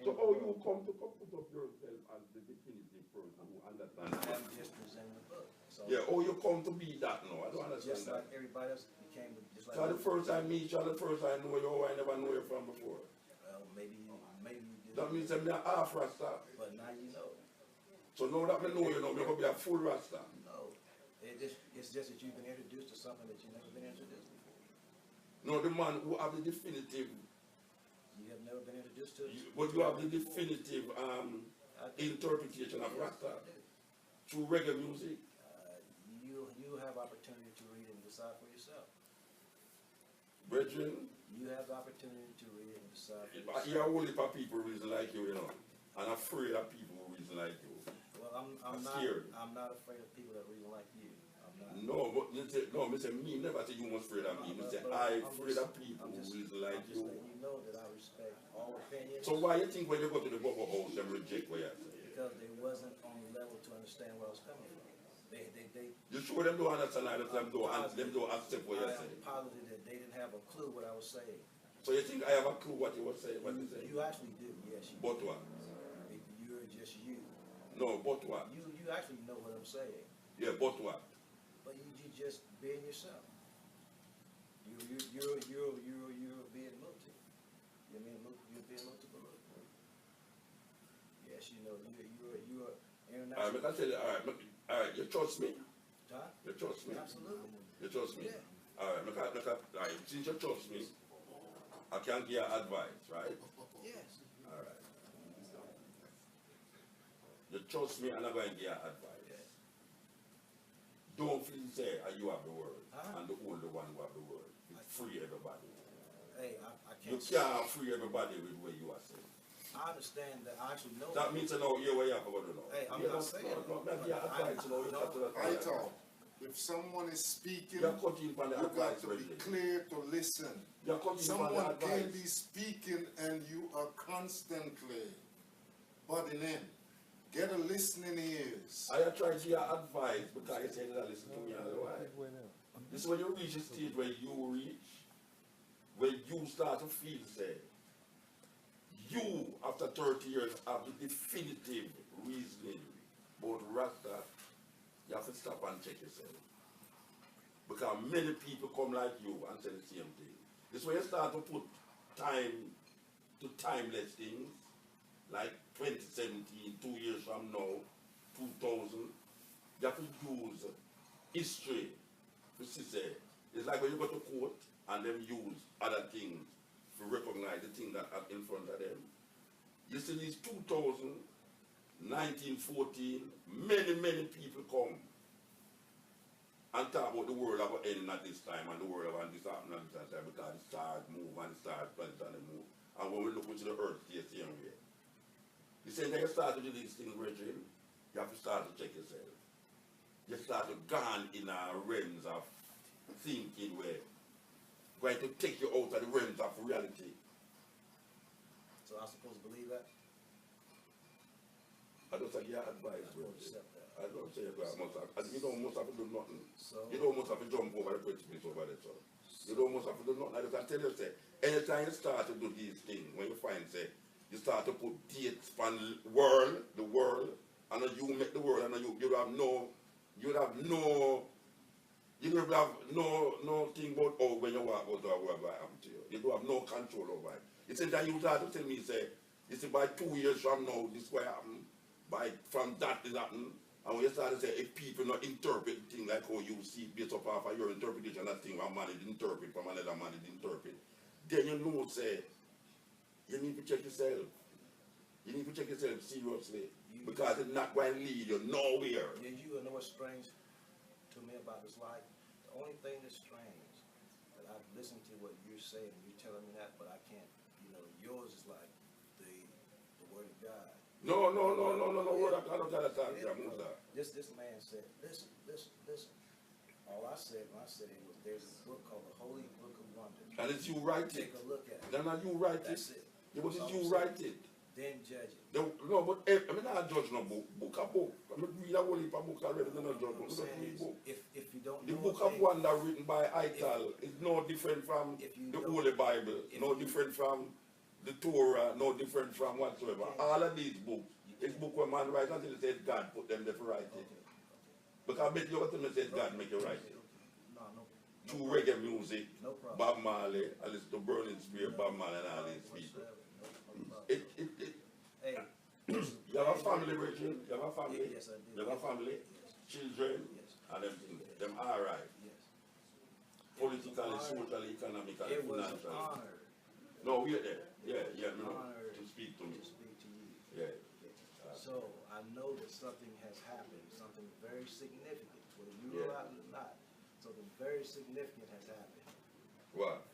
So how you come to put up yourself as the definitive person who understands? I'm just presenting the book. So Yeah, oh, you come to be that now. I don't just understand like that. everybody else became just like. So the first I meet you, the first I know you, I never know you from before. Well, maybe you did. That means I'm a half Rasta. But now you know. So now that I know you know, you're going to be a full Rasta. No, it's just that you've been introduced to something that you've never been introduced before. No, the man who have the definitive, You have never been introduced to it. but you have the definitive interpretation of Rasta through reggae music. You have opportunity to read it and decide for yourself. Brethren, You have the opportunity to read it and decide for I yourself. hear only for people reason like you know, and afraid of people who reason like you. Well, I'm scared. not afraid of people that reason like you. I'm not. No, but me say me never say you must afraid of me. Me say I afraid of people who reason like I'm just you. letting you know that I respect all opinions. So why you think when you go to the Bubble House, them reject what you say? Because they wasn't on the level to understand where I was coming from. They You sure them don't understand either, them don't accept what you I say. am positive that they didn't have a clue what I was saying. So you think I have a clue what you were saying, what you say? You actually do, yes. You But what? You're just you. No, but what? You actually know what I'm saying. Yeah, but what? But you just being yourself. You're being multi. You're being multiple. Yes, you know you're international. Alright, I tell you, alright, you trust me? Huh? You trust me? Absolutely. You trust me? Yeah. Alright, since you trust me, I can give you advice, right? Yes. Alright. You trust me and I'm going to give you advice. Yes. Don't feel say you have the word Huh? and the only one who have the word. Free everybody. Hey, I You can't. can't free everybody with what you are saying. I understand that. I actually know. That means you know here where you have to go to know. Hey, I'm You not know, saying. no, give you advice, you know, you have to Ital, if someone is speaking, You're cutting from the you got advice, to be Reggie. clear to listen. You're cutting from the Someone can advice. be speaking and you are constantly butting in. Get a listening ears. I try to give you advice because you say that listen to me otherwise. This is when you reach a stage where you reach, where you start to feel say, you after 30 years have the definitive reasoning about Rasta, you have to stop and check yourself. Because many people come like you and say the same thing. This is when you start to put time to timeless things, like 2017, 2 years from now, 2000, you have to use history to say. It's like when you go to court and them use other things to recognize the thing that are in front of them. You see these 2000, 1914, many people come and talk about the world about ending at this time and the world about this happening at this time because the stars move and the stars planet and they move. And when we look into the earth, it's the same way. You say that you start to do these things, Reggie, you have to start to check yourself. You start to gone in a realms of thinking where going to take you out of the realms of reality. So I'm supposed to believe that? I don't say your advice, I'm bro. supposed to accept that. I don't say you don't have to do nothing. So You don't have to jump over the precipice over there, so. You don't have to do nothing. I just tell you, say, anytime you start to do these things, when you find, say, you start to put dates on the world, and you make the world, and you would have no thing about when you walk out of what happened to you. You don't have no control over it. It's that you start to tell me, say, you see, by 2 years from now, this will happen. From that is happening. And when you start to say, if people not interpret things like how you see based off of your interpretation, that thing one man is interpret from another man is interpret, then you know, say, you need to check yourself. You need to check yourself seriously. Because it's not going to lead you nowhere. Yeah, you know what's strange to me about this life? The only thing that's strange, that I've listened to what you're saying, and you're telling me that, but I can't, yours is like the word of God. No, word of God, This man said, listen. All I said when I said it was, there's a book called the Holy Book of Wonders. And it's you write it. Take a look at it. No, you write it. That's it. Yeah, but it's you write it. Then judge it. No, but I mean, I judge no book. Book a book. I mean, read a whole heap of book already, then I judge book. If you don't The know book of Wonder written by Ital is no different from the Holy Bible, no different from the Torah, no different from whatsoever. All of these books, it's book where man writes until it says God put them there to write it. Because I bet you what time it says God make you write it. Through reggae music, Bob Marley, I listen to Burning Spear, Bob Marley and all these people. Hey, you have a family, Richard? You have a family? Yes, I do. You have a family? Yes. Children? Yes. And them all right. Yes. Politically, socially, economically, It was an financially. honor. No, we're there. Yeah, Honor to speak to me. To speak to you. Yeah. So I know that something has happened, something very significant, whether you Yeah. realize it or not. Something very significant has happened. What?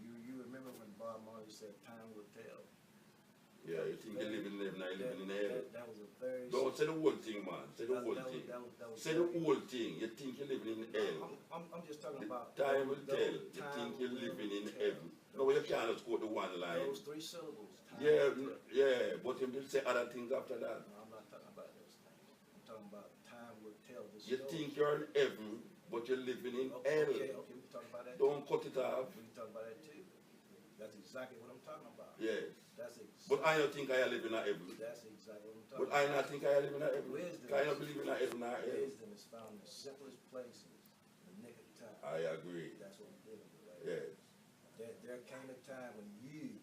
You remember when Bob Marley said, "Time will tell." Yeah, you think you're living in heaven, now you're living in heaven. That was a very. Don't say the whole thing, man. Say the whole thing. Say the whole thing. You think you're living in hell. I'm just talking about. Time will tell. You think you're living in heaven. No, you can't just quote the one line. Those 3 syllables. Yeah, but you will say other things after that. No, I'm not talking about those things. I'm talking about time will tell this You story. think you're in heaven, but you're living in hell. Okay, we can talk about that. Don't cut it off. We can talk about that too. That's exactly what I'm talking about. Yes. That's But I don't think I live in a heaven. That's exactly what I'm talking But about. I don't think I live in a heaven. Wisdom. I don't believe in a heaven or hell. Wisdom is found in the simplest places, in the nick of time. I agree. That's what we're dealing with right Yes. now. There came a time when you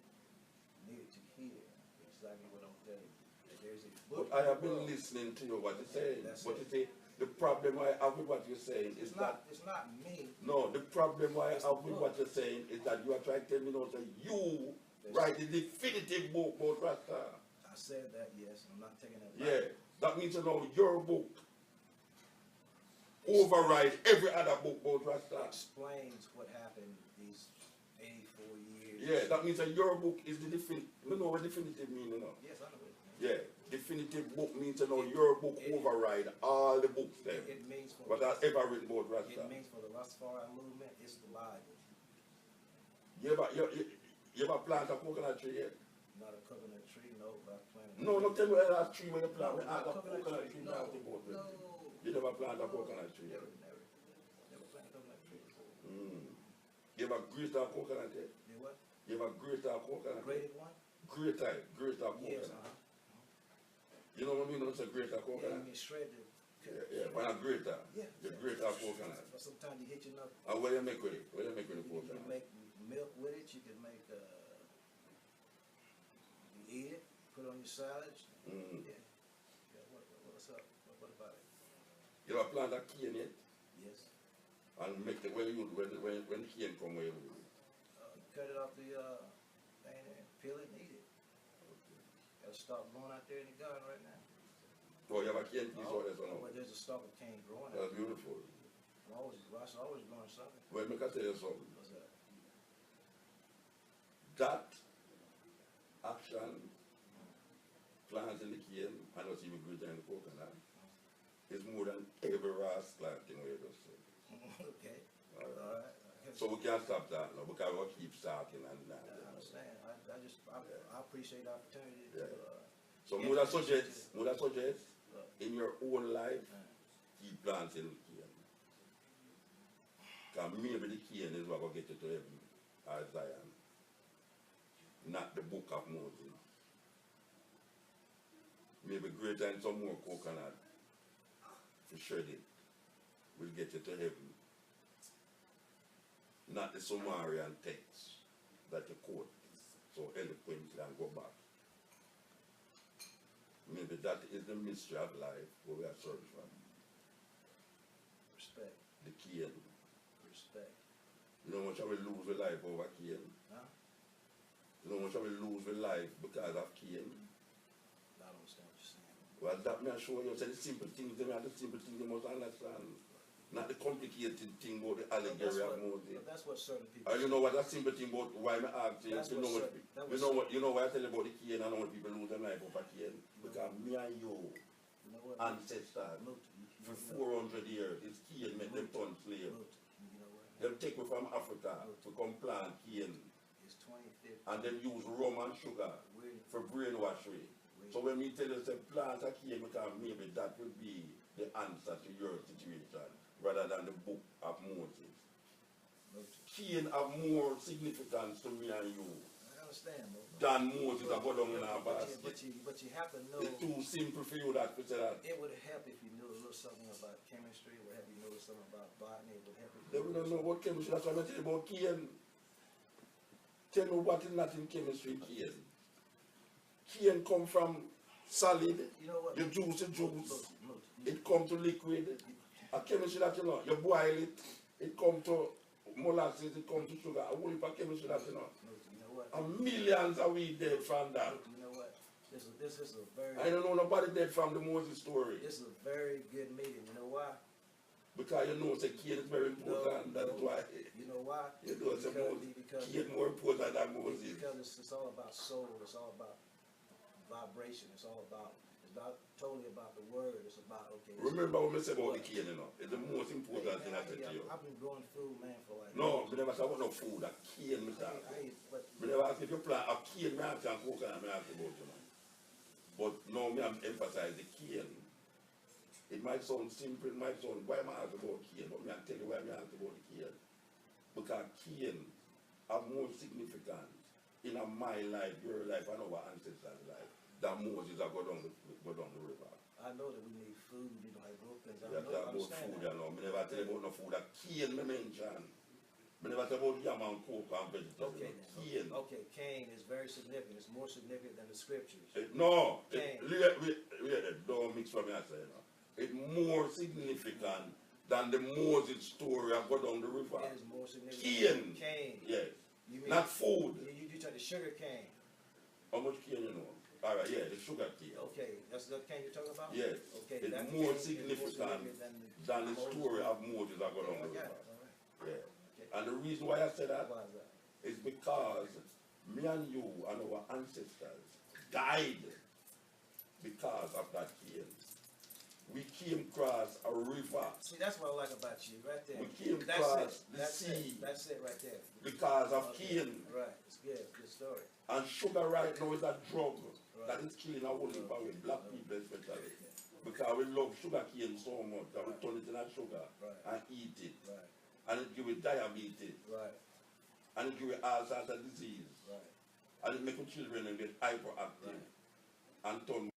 needed to hear exactly what I'm telling you. There's a book. But I have been listening to you, what you're saying. That's But it. you see, the problem I have with what you're saying is that, It's not me. no, the problem I It's have the with book. what you're saying is that you are trying to tell me now that you write the definitive book about Rasta. I said that, yes. I'm not taking that back. Yeah, that means you know your book override every other book about Rasta. Explains what happened these 84 years. Yeah, that means that your book is the definitive. You know what definitive means, you know? Yes, I know it. Yeah, definitive book means you know your book override all the books then. It means for But that's ever written about Rasta. It means for the Rastafari movement, it's the Bible. You ever plant a coconut tree yet? Not a coconut tree, no, but I planted. No, tell me that tree where you plant. No, I not got a coconut coconut tree. tree No, planted about it. no. You never plant a coconut tree yet? Never planted a coconut tree before. You ever grate a coconut yet? You what? You ever grate a coconut? Graded one? Grate a coconut. Yes, You know what I mean? It's a grate a Yeah, coconut. you get shredded. When a grater, Yeah. you grate a coconut. But sometimes you hit your nut. And what do you make with it? What do you make with the You coconut? can make milk with it. You can make, you eat it, put it on your salad. Mm. Yeah. What's up? What about it? You ever plant a cane yet? Yes. And make the when the cane come where you Cut it off the thing and peel it and eat it. Gotta start blowing out there in the garden right now. Oh, you have a cane piece or that's Well, one. there's a stalk of cane growing That's out there. beautiful. Ross always growing something. Well, make I tell you something. What's that? That action, plants in the cane, and what's even greater in the coconut, is more than every Ras planting we just said. Okay. All right. All right. So we can't stop that now because we'll keep starting and that. I understand. I appreciate the opportunity to. Yeah. So would I suggest in your own life, keep planting the cane. Because maybe the cane is what will get you to heaven, as Zion. Not the book of Moses. maybe greater and some more coconut. To shred it will get you to heaven. Not the Sumerian text that you quote so eloquently and go back. Maybe that is the mystery of life where we are searching for. Respect. The Cain. Respect. You know how much I will lose with life over Cain? Huh? You know how much I will lose with life because of Cain? I don't understand what you're saying. Well, that may show you say the simple things, they are the simple things you must understand. Not the complicated thing about the allegory of Moses. But that's what certain people You know what that simple thing about why I ask you, That's you what know certain- that what, was you know why I tell you about the Cain and how many people lose their life over Cain? Because me and you, You know what? ancestors, for You 400 years, it's Cain make them turn slave. know what? Them take me from Africa to come plant Cain It's 2050. and then use rum and sugar for brainwashing. So when we tell you say plant a Cain, because maybe that will be the answer to your situation rather than the book of Moses. Cain have more significance to me and you I understand, bro. than Moses that go down in our basket. But you have to know. It's too simple for you that to say that. It would help if you knew a little something about chemistry. It would help you know something about botany. It would help you. They don't know what chemistry, that's why I tell you about Cain. Tell me what is not in chemistry, Cain. Cain come from solid, You know what? the juice, Look, it come to liquid. A chemistry that you know, you boil it, it come to molasses, it come to sugar. A whole heap of chemistry that you know. you know what? And millions of we dead from that. You know what? This is a very. I don't know nobody dead from the Moses story. This is a very good meeting. You know why? Because you know say Cain is very important, that's why. You know why? You know say Moses, Because Cain more important than Moses. Because it's all about soul. It's all about vibration. It's not totally about the word. It's about Remember what I said about the Cain, you know? It's the most important thing I said to you. I've been growing food, man, for like. No, I never said about no food, a Cain, I never asked if you plant a Cain, I ask you coconut, I ask you about, you know. But now I emphasize the Cain. It might sound simple, it might sound, why am I asking about Cain? But I tell you why I'm asking about the Cain. Because Cain have more significance in my life, your life, and our ancestors' life than Moses that go down the river. I know that we need food, you know, like growth things. You have to talk about food, you know. I never tell you about no food that Cain me mention. I never tell about yam and coke and vegetables. Okay, Cain. okay, Cain is very significant. It's more significant than the scriptures. No, Cain. Don't mix what I say, you know. It's more significant than the Moses story of go down the river. It is more significant. Cain. Cain. Yes. You mean, Not food. You talk the sugar cane. How much cane you know? All right, yeah, the sugar cane. Okay, that's the cane you're talking about? Yes. Okay, It's that more cane is significant than the story of Moses that go down the Okay, river. all right. Yeah. Okay. And the reason why I say that Why is that? is because me and you and our ancestors died because of that cane. We came across a river See, that's what I like about you, right there. We came That's across it. the That's sea. it. That's it right there. because of Okay. cane. Right. It's good. Good story. And sugar right now is a drug Right. that is killing our whole heap of black people especially. Because we love sugar cane so much that we turn it in a sugar Right. and eat it. Right. And it give you diabetes. Right. And it give you all sorts of disease. Right. And it make your children and get hyperactive Right. and turn